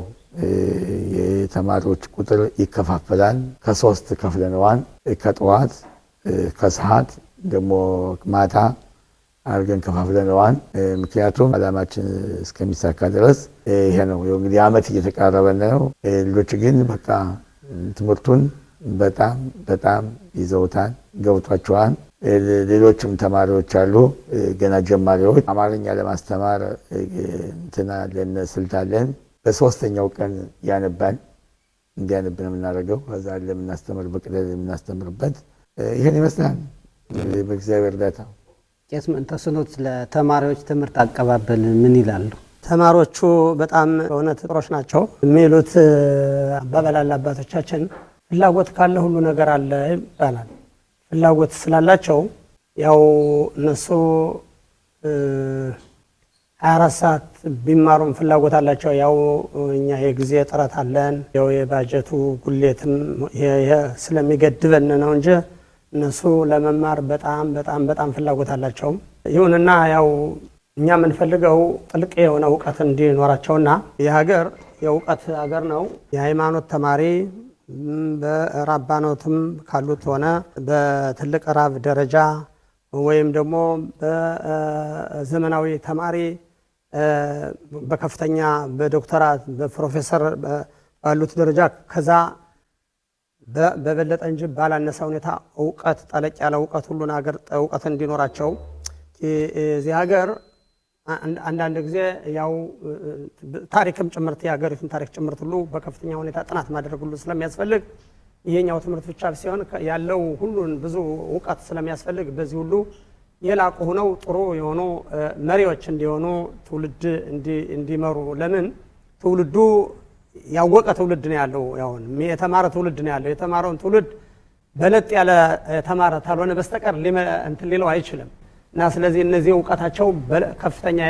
የተማሪዎች ቁጥር ይከፋፈላል። ከ3 ከፍለነዋል። ከጠዋት ከሰዓት ደግሞ ማታ አድርገን ከፋፍለነዋል። ምክንያቱም አላማችን እስከሚሳካ ድረስ ይሄ ነው። እንግዲህ አመት እየተቃረበ ነው። ልጆች ግን በቃ ትምህርቱን በጣም በጣም ይዘውታል፣ ገብቷቸዋል። ሌሎችም ተማሪዎች አሉ ገና ጀማሪዎች። አማርኛ ለማስተማር እንትና አለን ስልት አለን። በ3ኛው ቀን ያነባል። እንዲያነብ ነው የምናደርገው። ከዛ ለምናስተምር በቅደል የምናስተምርበት ይሄን ይመስላል በእግዚአብሔር እርዳታ። ቄስ ምንተስኖት ለተማሪዎች ትምህርት አቀባበል ምን ይላሉ? ተማሪዎቹ በጣም በእውነት ጥሮች ናቸው። የሚሉት አባባል አለ አባቶቻችን፣ ፍላጎት ካለ ሁሉ ነገር አለ ይባላል። ፍላጎት ስላላቸው ያው እነሱ 24 ሰዓት ቢማሩም ፍላጎት አላቸው። ያው እኛ የጊዜ ጥረት አለን፣ ያው የባጀቱ ጉሌትም ስለሚገድበን ነው እንጂ እነሱ ለመማር በጣም በጣም በጣም ፍላጎት አላቸው። ይሁንና ያው እኛ የምንፈልገው ጥልቅ የሆነ እውቀት እንዲኖራቸውና የሀገር የእውቀት ሀገር ነው። የሃይማኖት ተማሪ በራባኖትም ካሉት ሆነ በትልቅ ራብ ደረጃ ወይም ደግሞ በዘመናዊ ተማሪ በከፍተኛ በዶክተራት በፕሮፌሰር ባሉት ደረጃ ከዛ በበለጠ እንጂ ባላነሳ ሁኔታ እውቀት ጠለቅ ያለ እውቀት ሁሉን ሀገር እውቀት እንዲኖራቸው እዚህ ሀገር አንዳንድ ጊዜ ያው ታሪክም ጭምርት የሀገሪቱን ታሪክ ጭምርት ሁሉ በከፍተኛ ሁኔታ ጥናት ማድረግ ሁሉ ስለሚያስፈልግ ይሄኛው ትምህርት ብቻ ሲሆን ያለው ሁሉን ብዙ እውቀት ስለሚያስፈልግ በዚህ ሁሉ የላቁ ሆነው ጥሩ የሆኑ መሪዎች እንዲሆኑ ትውልድ እንዲመሩ። ለምን ትውልዱ ያወቀ ትውልድ ነው ያለው፣ ያው የተማረ ትውልድ ነው ያለው። የተማረውን ትውልድ በለጥ ያለ ተማረ ታልሆነ በስተቀር እንትን ሊለው አይችልም። እና ስለዚህ እነዚህ እውቀታቸው ከፍተኛ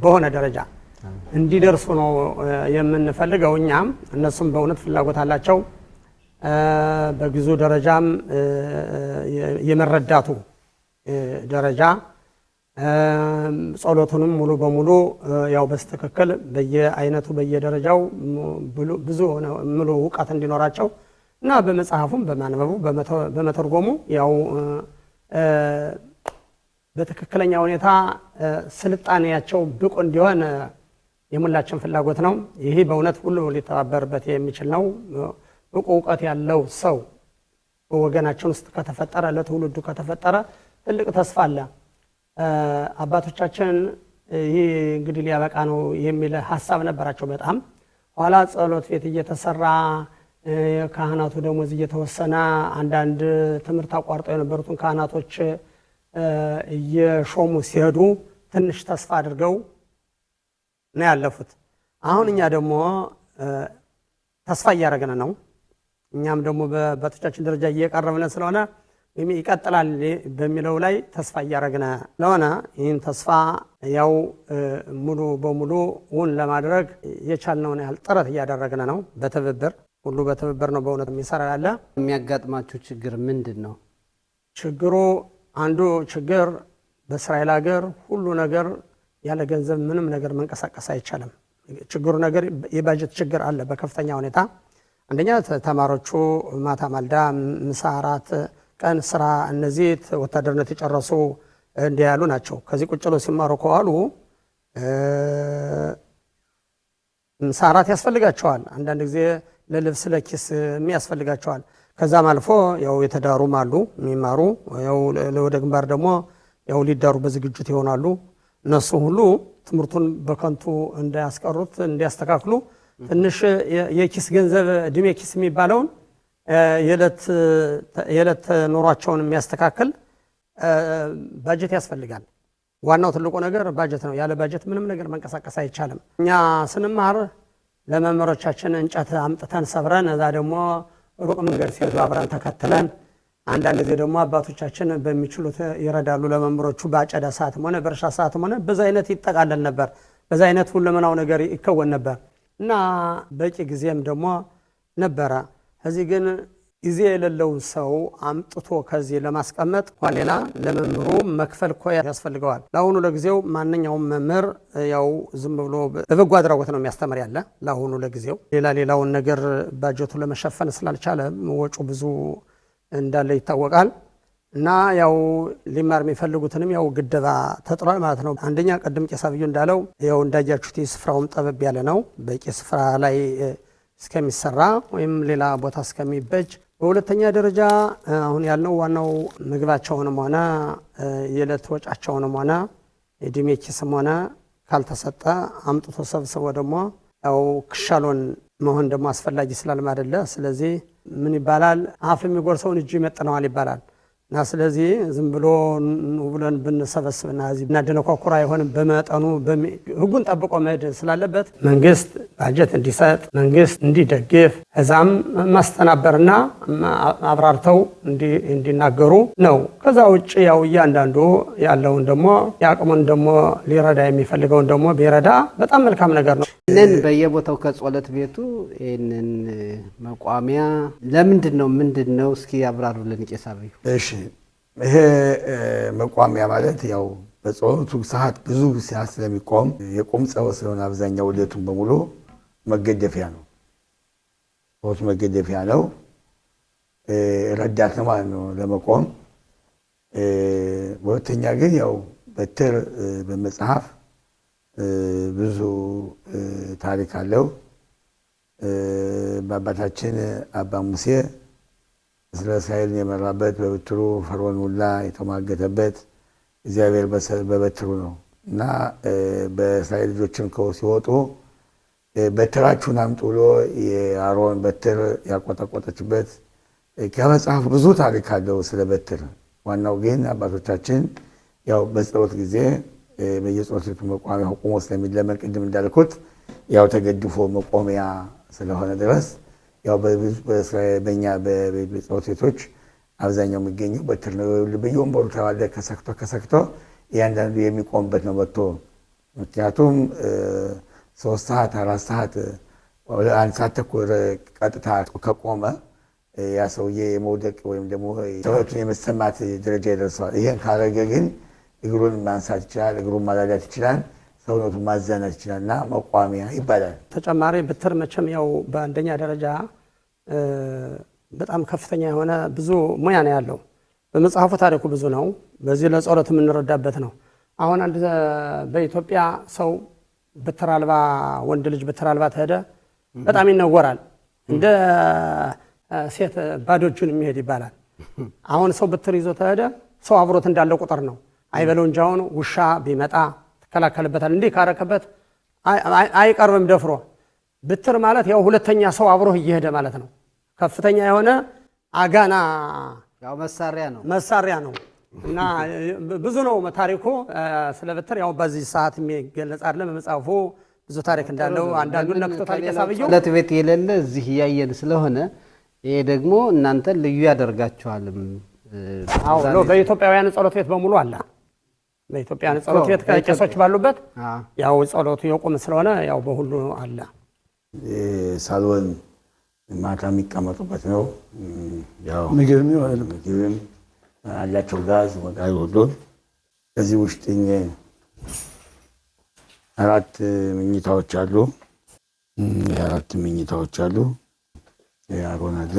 በሆነ ደረጃ እንዲደርሱ ነው የምንፈልገው እኛም። እነሱም በእውነት ፍላጎት አላቸው። በግዙ ደረጃም የመረዳቱ ደረጃ ጸሎቱንም ሙሉ በሙሉ ያው በስተክክል በየአይነቱ በየደረጃው ብዙ ሙሉ እውቀት እንዲኖራቸው እና በመጽሐፉም በማንበቡ በመተርጎሙ ያው በትክክለኛ ሁኔታ ስልጣኔያቸው ብቁ እንዲሆን የሙላችን ፍላጎት ነው። ይሄ በእውነት ሁሉ ሊተባበርበት የሚችል ነው። ብቁ እውቀት ያለው ሰው በወገናችን ውስጥ ከተፈጠረ ለትውልዱ ከተፈጠረ ትልቅ ተስፋ አለ። አባቶቻችን ይህ እንግዲህ ሊያበቃ ነው የሚል ሀሳብ ነበራቸው። በጣም ኋላ ጸሎት ቤት እየተሰራ ካህናቱ ደሞዝ እየተወሰነ አንዳንድ ትምህርት አቋርጠው የነበሩትን ካህናቶች እየሾሙ ሲሄዱ ትንሽ ተስፋ አድርገው ነው ያለፉት። አሁን እኛ ደግሞ ተስፋ እያደረግን ነው። እኛም ደግሞ በአባቶቻችን ደረጃ እየቀረብን ስለሆነ ይቀጥላል በሚለው ላይ ተስፋ እያደረግን ስለሆነ ይህን ተስፋ ያው ሙሉ በሙሉ እውን ለማድረግ የቻልነውን ያህል ጥረት እያደረግን ነው። በትብብር ሁሉ በትብብር ነው በእውነት የሚሰራ ያለ። የሚያጋጥማችሁ ችግር ምንድን ነው? ችግሩ አንዱ ችግር በእስራኤል ሀገር ሁሉ ነገር ያለ ገንዘብ ምንም ነገር መንቀሳቀስ አይቻልም። ችግሩ ነገር የባጀት ችግር አለ በከፍተኛ ሁኔታ። አንደኛ ተማሪዎቹ ማታ ማልዳ ምሳ፣ እራት፣ ቀን ስራ እነዚህ ወታደርነት የጨረሱ እንዲህ ያሉ ናቸው። ከዚህ ቁጭ ብለው ሲማሩ ከዋሉ ምሳ፣ እራት ያስፈልጋቸዋል። አንዳንድ ጊዜ ለልብስ ለኪስ የሚያስፈልጋቸዋል። ከዛም አልፎ ያው የተዳሩም አሉ የሚማሩ ያው ወደ ግንባር ደግሞ ያው ሊዳሩ በዝግጅት ይሆናሉ። እነሱ ሁሉ ትምህርቱን በከንቱ እንዳያስቀሩት እንዲያስተካክሉ ትንሽ የኪስ ገንዘብ እድሜ ኪስ የሚባለውን የዕለት ኑሯቸውን የሚያስተካክል ባጀት ያስፈልጋል። ዋናው ትልቁ ነገር ባጀት ነው። ያለ ባጀት ምንም ነገር መንቀሳቀስ አይቻልም። እኛ ስንማር ለመምህሮቻችን እንጨት አምጥተን ሰብረን እዛ ደግሞ ሩቅ መንገድ ሲሄዱ አብረን ተከትለን አንዳንድ ጊዜ ደግሞ አባቶቻችን በሚችሉት ይረዳሉ ለመምህሮቹ በአጨዳ ሰዓትም ሆነ በእርሻ ሰዓትም ሆነ በዛ አይነት ይጠቃለል ነበር። በዛ አይነት ሁለመናው ነገር ይከወን ነበር እና በቂ ጊዜም ደግሞ ነበረ። እዚህ ግን ጊዜ የሌለውን ሰው አምጥቶ ከዚህ ለማስቀመጥ ሌላ ለመምህሩ መክፈል እኮ ያስፈልገዋል። ለአሁኑ ለጊዜው ማንኛውም መምህር ያው ዝም ብሎ በበጎ አድራጎት ነው የሚያስተምር ያለ ለአሁኑ ለጊዜው ሌላውን ነገር ባጀቱ ለመሸፈን ስላልቻለ ወጪ ብዙ እንዳለ ይታወቃል። እና ያው ሊማር የሚፈልጉትንም ያው ግደባ ተጥሏል ማለት ነው። አንደኛ ቀደም ቄስ አብዩ እንዳለው ያው እንዳያችሁት ስፍራውም ጠበብ ያለ ነው በቂ ስፍራ ላይ እስከሚሰራ ወይም ሌላ ቦታ እስከሚበጅ። በሁለተኛ ደረጃ አሁን ያልነው ዋናው ምግባቸውንም ሆነ የዕለት ወጫቸውንም ሆነ የዕድሜ ኪስም ሆነ ካልተሰጠ አምጥቶ ሰብስቦ ደግሞ ያው ክሻሎን መሆን ደግሞ አስፈላጊ ስላልማደለ ስለዚህ ምን ይባላል አፍ የሚጎርሰውን እጅ ይመጥነዋል ይባላል። እና ስለዚህ ዝም ብሎ ብለን ብንሰበስብና እዚህ ብናደነኳኩራ አይሆንም። በመጠኑ ህጉን ጠብቆ መሄድ ስላለበት መንግስት ባጀት እንዲሰጥ መንግስት እንዲደግፍ እዛም ማስተናበርና አብራርተው እንዲናገሩ ነው። ከዛ ውጭ ያው እያንዳንዱ ያለውን ደግሞ የአቅሙን ደግሞ ሊረዳ የሚፈልገውን ደግሞ ቢረዳ በጣም መልካም ነገር ነው። ይህንን በየቦታው ከጸሎት ቤቱ ይህንን መቋሚያ ምንድን ነው እስኪ ያብራሩልን ቄስ አብዩ። እሺ ይሄ መቋሚያ ማለት ያው በጸሎቱ ሰዓት ብዙ ሰዓት ስለሚቆም የቁም ጸሎት ስለሆነ አብዛኛው ዕለቱን በሙሉ መገደፊያ ነው። ጸሎት መገደፊያ ነው። ረዳት ነው ማለት ነው ለመቆም። ሁለተኛ ግን ያው በትር በመጽሐፍ ብዙ ታሪክ አለው። በአባታችን አባ ሙሴ እስለ እስራኤልን የመራበት በበትሩ ፈርዖን ሁላ የተሟገተበት እግዚአብሔር በበትሩ ነው እና በእስራኤል ልጆችን ሲወጡ በትራችሁን አምጡ ብሎ የአሮን በትር ያቆጠቆጠችበት ከመጽሐፍ ብዙ ታሪክ አለው ስለ በትር። ዋናው ግን አባቶቻችን ያው በጸሎት ጊዜ በየጸሎት ቤቱ መቋሚያ ቆሞ ስለሚለመን ቅድም እንዳልኩት ያው ተገድፎ መቆሚያ ስለሆነ ድረስ ያው በእኛ በጸሎት ቤቶች አብዛኛው የሚገኘው በትር ነው። በየወንበሩ ተባለ ከሰክቶ እያንዳንዱ የሚቆምበት ነው መጥቶ። ምክንያቱም 3 ሰዓት 4 ሰዓት 1 ሰዓት ተኩል ቀጥታ ከቆመ ያ ሰውዬ የመውደቅ ወይም ደግሞ ሰውነቱን የመሰማት ደረጃ ይደርሰዋል። ይህን ካረገ ግን እግሩን ማንሳት ይችላል፣ እግሩን ማላዳት ይችላል፣ ሰውነቱን ማዘናት ይችላል እና መቋሚያ ይባላል። ተጨማሪ በትር መቼም ያው በአንደኛ ደረጃ በጣም ከፍተኛ የሆነ ብዙ ሙያ ነው ያለው። በመጽሐፉ ታሪኩ ብዙ ነው። በዚህ ለጸሎት የምንረዳበት ነው። አሁን አንድ በኢትዮጵያ ሰው በትር አልባ ወንድ ልጅ በትር አልባ ተሄደ በጣም ይነወራል። እንደ ሴት ባዶ እጁን የሚሄድ ይባላል። አሁን ሰው በትር ይዞ ተሄደ ሰው አብሮት እንዳለ ቁጥር ነው። አይበለው እንጂ አሁን ውሻ ቢመጣ ትከላከልበታል። እንዲህ ካረከበት አይቀርብም ደፍሮ። በትር ማለት ያው ሁለተኛ ሰው አብሮህ እየሄደ ማለት ነው። ከፍተኛ የሆነ አጋና ያው መሳሪያ ነው እና ብዙ ነው ታሪኩ ስለ በትር። ያው በዚህ ሰዓት የሚገለጽ አይደለም መጽሐፉ ብዙ ታሪክ እንዳለው አንዳንዱን ነክቶታል ቄስ አብዩ። ጸሎት ቤት የሌለ እዚህ እያየን ስለሆነ ይሄ ደግሞ እናንተ ልዩ ያደርጋችኋልም። አዎ ነው። በኢትዮጵያውያን ጸሎት ቤት በሙሉ አለ። በኢትዮጵያውያን ጸሎት ቤት ቄሶች ባሉበት ያው ጸሎቱ የቆም ስለሆነ ያው በሁሉ አለ። ሳሎን ማታ የሚቀመጡበት ነው። ያው ምግብም አላቸው ጋዝ ወጋይ ሁሉ። ከዚህ ውስጥ 4 መኝታዎች አሉ። 4 መኝታዎች አሉ። አሮን አለ።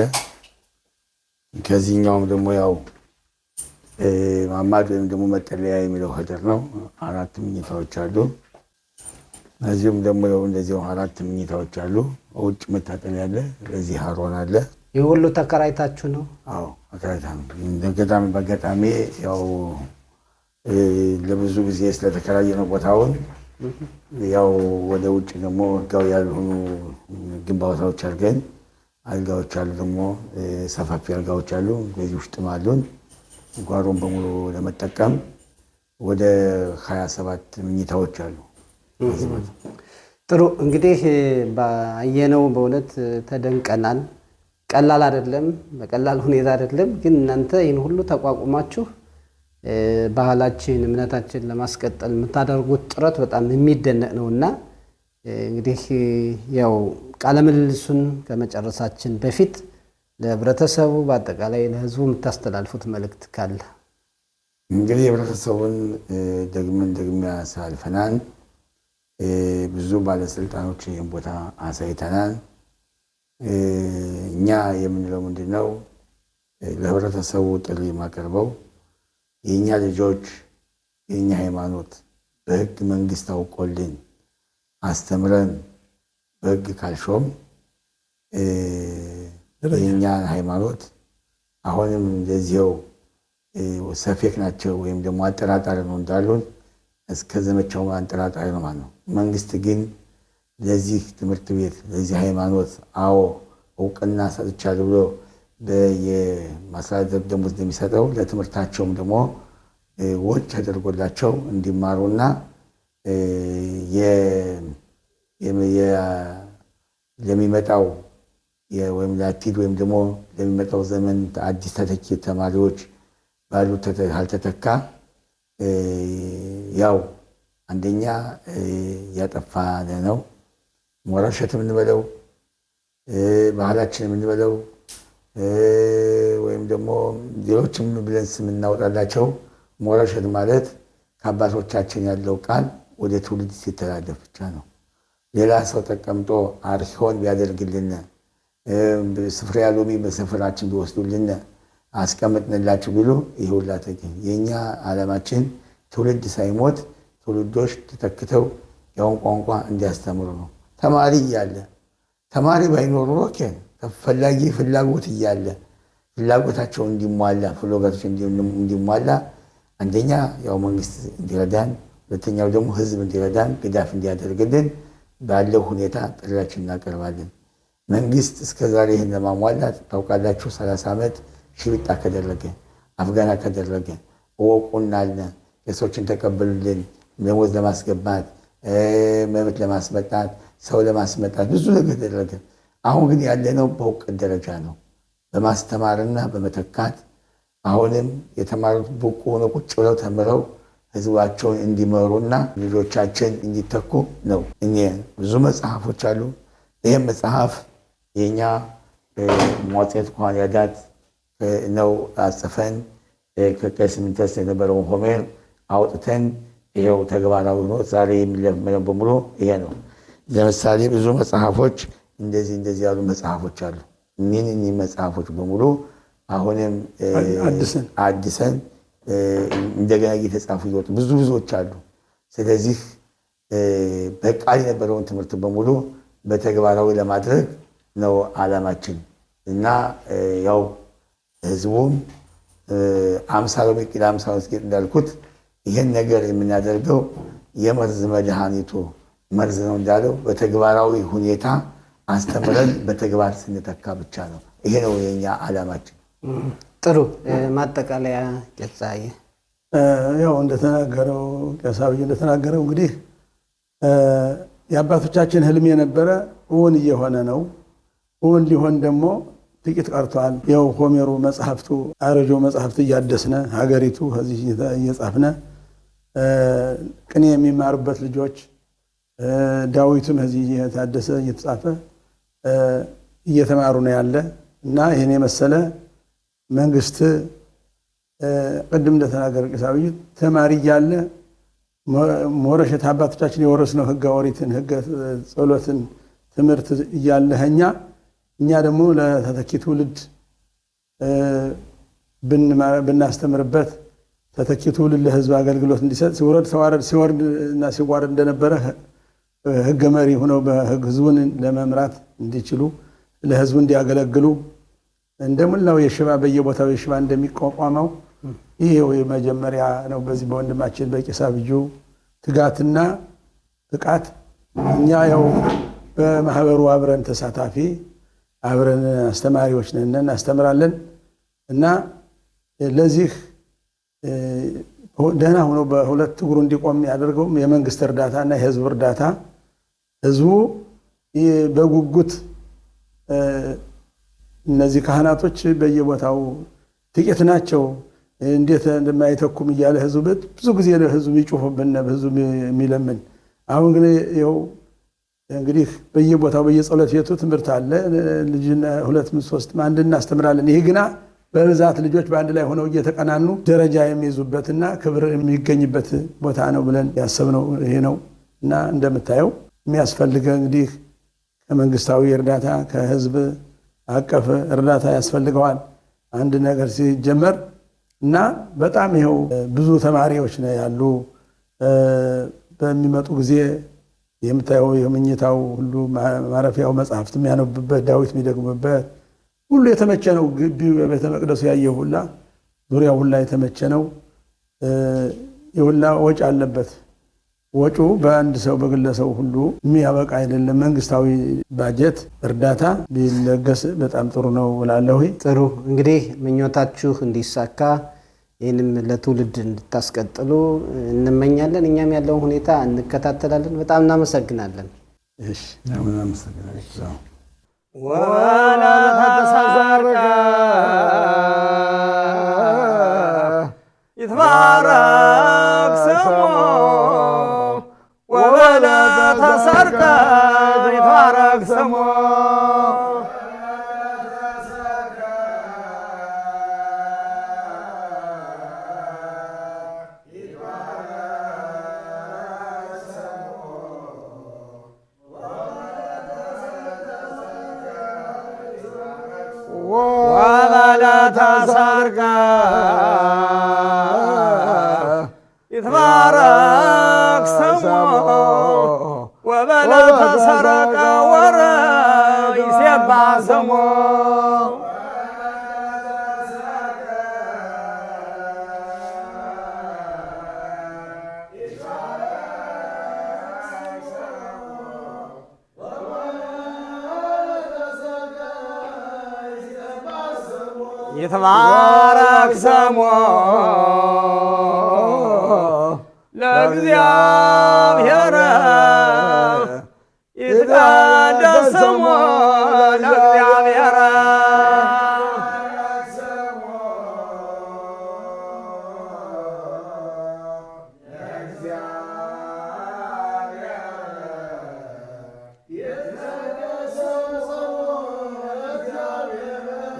ከዚህኛውም ደግሞ ያው ማማድ ወይም ደግሞ መጠለያ የሚለው ሀገር ነው። 4 መኝታዎች አሉ። እዚሁም ደግሞ ያው እንደዚሁ 4 መኝታዎች አሉ። ውጭ መታጠቢያ አለ። ለዚህ አሮን አለ። ይህ ሁሉ ተከራይታችሁ ነው? አዎ ተከራይታ ነው። በአጋጣሚ ያው ለብዙ ጊዜ ስለተከራየ ነው ቦታውን። ያው ወደ ውጭ ደግሞ ህጋዊ ያልሆኑ ግንባታዎች አድርገን አልጋዎች አሉ፣ ደግሞ ሰፋፊ አልጋዎች አሉ። በዚህ ውስጥም አሉን። ጓሮን በሙሉ ለመጠቀም ወደ 27 መኝታዎች አሉ። ጥሩ እንግዲህ ባየነው በእውነት ተደንቀናል። ቀላል አይደለም፣ በቀላል ሁኔታ አይደለም። ግን እናንተ ይህን ሁሉ ተቋቁማችሁ ባህላችን እምነታችን ለማስቀጠል የምታደርጉት ጥረት በጣም የሚደነቅ ነውና እንግዲህ ያው ቃለ ምልልሱን ከመጨረሳችን በፊት ለህብረተሰቡ በአጠቃላይ ለህዝቡ የምታስተላልፉት መልእክት ካለ? እንግዲህ ህብረተሰቡን ደግመን ያሳልፈናል። ብዙ ባለስልጣኖች ይህን ቦታ አሳይተናል። እኛ የምንለው ምንድነው ለህብረተሰቡ ጥሪ ማቀርበው የኛ ልጆች የኛ ሃይማኖት በህግ መንግስት አውቆልን አስተምረን በህግ ካልሾም የኛ ሃይማኖት አሁንም እንደዚያው ሰፌክ ናቸው ወይም ደግሞ አጠራጣሪ ነው እንዳሉን እስከ ዘመቻው አንጠራጣሪ ነው ማለት ነው። መንግስት ግን ለዚህ ትምህርት ቤት ለዚህ ሃይማኖት አዎ እውቅና ሰጥቻለሁ ብሎ በየማስተዳደር ደሞዝ እንደሚሰጠው ለትምህርታቸውም ደግሞ ወጭ ተደርጎላቸው እንዲማሩና ለሚመጣው ወይም ለአቲድ ወይም ደግሞ ለሚመጣው ዘመን አዲስ ተተኪ ተማሪዎች ባሉ አልተተካ ያው አንደኛ ያጠፋ ነው ሞራሸት የምንበለው ባህላችን የምንበለው ወይም ደግሞ ሌሎችም ብለን ስም እናወጣላቸው። ሞራሸት ማለት ከአባቶቻችን ያለው ቃል ወደ ትውልድ ሲተላለፍ ብቻ ነው። ሌላ ሰው ተቀምጦ አርኪኦን ቢያደርግልን ስፍራ ያሉሚ በሰፈራችን ቢወስዱልን አስቀምጥንላችሁ ቢሉ ይሁላ ተገኝ የኛ ዓላማችን ትውልድ ሳይሞት ትውልዶች ተተክተው ያውን ቋንቋ እንዲያስተምሩ ነው። ተማሪ እያለ ተማሪ ባይኖር ኦኬ ተፈላጊ ፍላጎት እያለ ፍላጎታቸው እንዲሟላ ፍላጎታቸው እንዲሟላ አንደኛ ያው መንግስት እንዲረዳን፣ ሁለተኛው ደግሞ ህዝብ እንዲረዳን ግዳፍ እንዲያደርግልን ባለው ሁኔታ ጥሪያችን እናቀርባለን። መንግስት እስከዛሬ ይህን ለማሟላት ታውቃላችሁ 30 ዓመት ሽብጣ ከደረገ አፍጋና ከደረገ ወቁናልና የሰዎችን ተቀበሉልን ደሞዝ ለማስገባት መብት ለማስመጣት ሰው ለማስመጣት ብዙ ነገር ተደረገ። አሁን ግን ያለነው በእውቀት ደረጃ ነው፣ በማስተማርና በመተካት አሁንም የተማሩት ብቁ ሆነው ቁጭ ብለው ተምረው ህዝባቸውን እንዲመሩና ልጆቻችን እንዲተኩ ነው። እኔ ብዙ መጽሐፎች አሉ። ይህም መጽሐፍ የኛ ሞጤት እንኳን ያዳት ነው አጽፈን ከቀስምንተስ የነበረውን ሆሜር አውጥተን ይሄው ተግባራዊ ነው። ዛሬ የሚለመነው በሙሉ ይሄ ነው። ለምሳሌ ብዙ መጽሐፎች እንደዚህ ያሉ መጽሐፎች አሉ። እኒህ መጽሐፎች በሙሉ አሁንም አድሰን እንደገና እየተጻፉ ይወጡ ብዙዎች አሉ። ስለዚህ በቃል የነበረውን ትምህርት በሙሉ በተግባራዊ ለማድረግ ነው ዓላማችን እና ያው ህዝቡም አምሳሎ ቢቂላ አምሳሎ ስጌጥ እንዳልኩት ይህን ነገር የምናደርገው የመርዝ መድኃኒቱ መርዝ ነው እንዳለው በተግባራዊ ሁኔታ አስተምረን በተግባር ስንተካ ብቻ ነው። ይሄ ነው የኛ ዓላማችን። ጥሩ ማጠቃለያ ቄሳዬ ያው እንደተናገረው ቄሳውዬ እንደተናገረው እንግዲህ የአባቶቻችን ህልም የነበረ እውን እየሆነ ነው። እውን ሊሆን ደግሞ ጥቂት ቀርቷል። ያው ሆሜሩ መጽሐፍቱ አረጆ መጽሐፍት እያደስነ ሀገሪቱ ከዚህ እየጻፍነ ቅኔ የሚማሩበት ልጆች ዳዊቱም ከዚህ እየታደሰ እየተጻፈ እየተማሩ ነው ያለ እና ይህን የመሰለ መንግስት ቅድም እንደተናገረ ቄሳዊ ተማሪ እያለ ሞረሸት አባቶቻችን የወረስነው ህገ ኦሪትን ህገ ጸሎትን ትምህርት እያለ እኛ ደግሞ ለተተኪ ትውልድ ብናስተምርበት ተተኪ ትውልድ ለህዝብ አገልግሎት እንዲሰጥ ሲወርድ እና ሲዋረድ እንደነበረ ህገ መሪ ሆነው ህዝቡን ለመምራት እንዲችሉ ለህዝቡ እንዲያገለግሉ እንደሙላው የሽባ በየቦታው የሽባ እንደሚቋቋመው ይሄው የመጀመሪያ ነው። በዚህ በወንድማችን በቄስ አብዩ ትጋትና ብቃት እኛ ያው በማህበሩ አብረን ተሳታፊ አብረን አስተማሪዎች ነን እናስተምራለን እና ለዚህ ደህና ሆኖ በሁለት እግሩ እንዲቆም ያደርገውም የመንግስት እርዳታና የህዝብ እርዳታ ህዝቡ በጉጉት እነዚህ ካህናቶች በየቦታው ጥቂት ናቸው፣ እንዴት እንደማይተኩም እያለ ህዝቡ ብዙ ጊዜ ህዝቡ ይጮህብን፣ ህዝቡ የሚለምን። አሁን ግን ይኸው እንግዲህ በየቦታው በየጸሎት ቤቱ ትምህርት አለ። ልጅና ሁለት ሶስት አንድ እናስተምራለን። ይሄ ግና በብዛት ልጆች በአንድ ላይ ሆነው እየተቀናኑ ደረጃ የሚይዙበትና ክብር የሚገኝበት ቦታ ነው ብለን ያሰብነው ይሄ ነው እና እንደምታየው የሚያስፈልገ እንግዲህ ከመንግስታዊ እርዳታ ከህዝብ አቀፍ እርዳታ ያስፈልገዋል አንድ ነገር ሲጀመር እና በጣም ይኸው ብዙ ተማሪዎች ነው ያሉ። በሚመጡ ጊዜ የምታየው የመኝታው ሁሉ ማረፊያው መጽሐፍት የሚያነቡበት ዳዊት የሚደግሙበት ሁሉ የተመቸ ነው። ግቢው ቤተ መቅደሱ ያየው ሁላ ዙሪያው ሁላ የተመቸ ነው። የሁላ ወጪ አለበት። ወጪ በአንድ ሰው በግለሰቡ ሁሉ የሚያበቃ አይደለም። መንግስታዊ ባጀት እርዳታ ቢለገስ በጣም ጥሩ ነው እላለሁ። ጥሩ እንግዲህ ምኞታችሁ እንዲሳካ ይህንም ለትውልድ እንድታስቀጥሉ እንመኛለን። እኛም ያለውን ሁኔታ እንከታተላለን። በጣም እናመሰግናለን። እሺ እናመሰግናለን። ወላ ተሳርቀ ይትባረክ ስሙ ወላ ተሳርቀ ይትባረክ ስሙ ተሰርቀ ይትባረክ ስሙ ወበለ ተሰረቀ ወረ ይሴባህ ስሙ ይትባረክ ስሙ ለእግዚአብሔር ይትቀደስ ስሙ ለእግዚአብሔር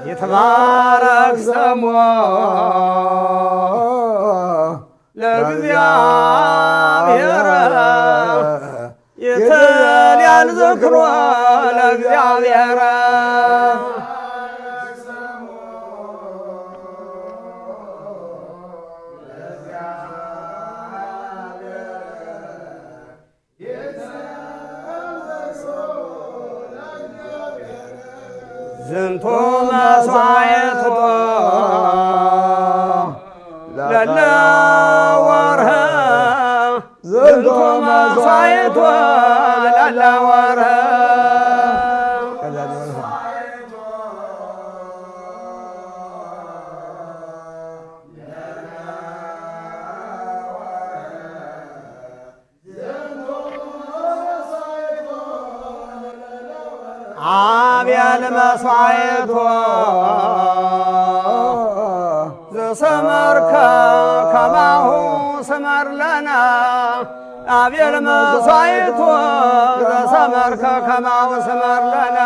ይትባረክ ስሙ ለእግዚአብሔር ይትልያል ዝክሮ ለእግዚአብሔር ዝንቱ መስዋዕቱ ለለወርህ ዝንቱ መስዋዕቱ ለለወርህ አብያል መስዋዕቱ ዘሰመርከ ከማሁ ስመር ለነ አብያል መስዋዕቱ ዘሰመርከ ከማሁ ስመር ለነ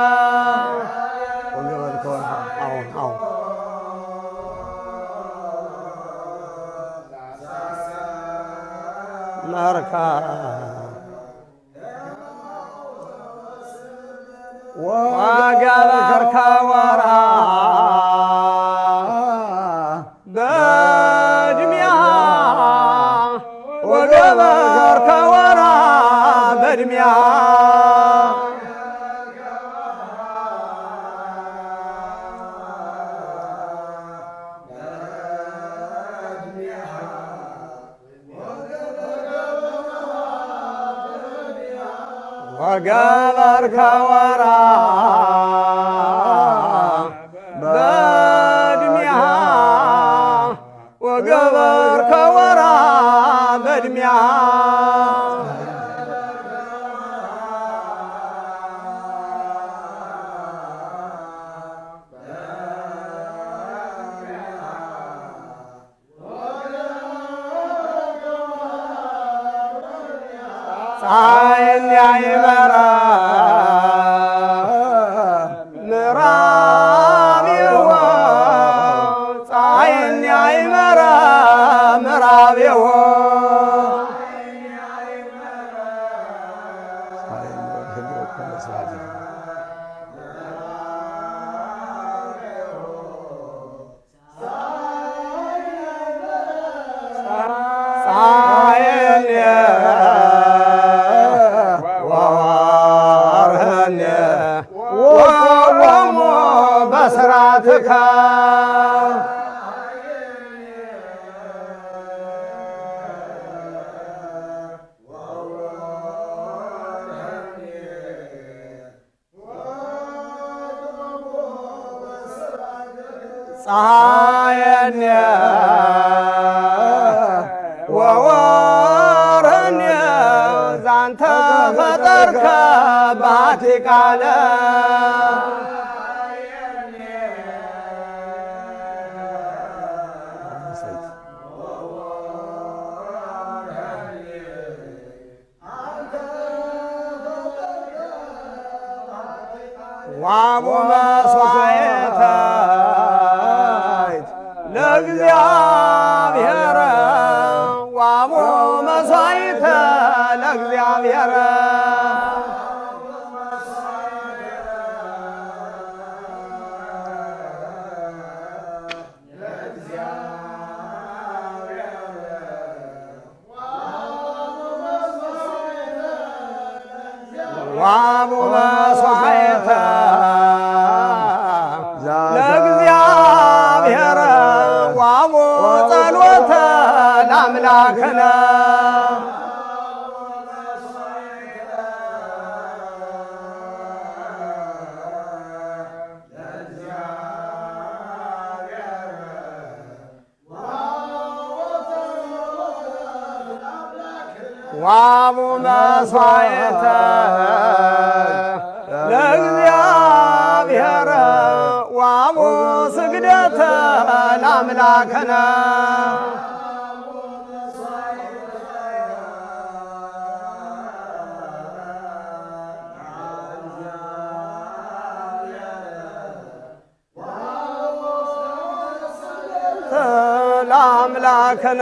መርካ ወገበርከ ወራ በዕድሜያ ወገበርከ ወራ በዕድሜያ ወገበርከ ወራ በዕድሜያ ወገበርከ ወራ በዕድሜያ ፀሐይን ያይበራ ምዕራቤዎ ፀሐይን ያይበራ ምዕራቤዎ በስራትከ ፀሐየነ ወወርህነ ዛንተ ፈጠርከ ባቲቃለ ዋቡ መስዋዕተ ለእግዚአብሔር ዋቡ መስዋዕተ ለእግዚአብሔር ዋቡ መስዋዕተ ለእግዚአብሔር ዋቡ ጸሎተ ለአምላክነ ዋቡ መስዋዕተ ለእግዚአብሔር ዋቡ ስግደተ ለአምላክነ ለአምላክነ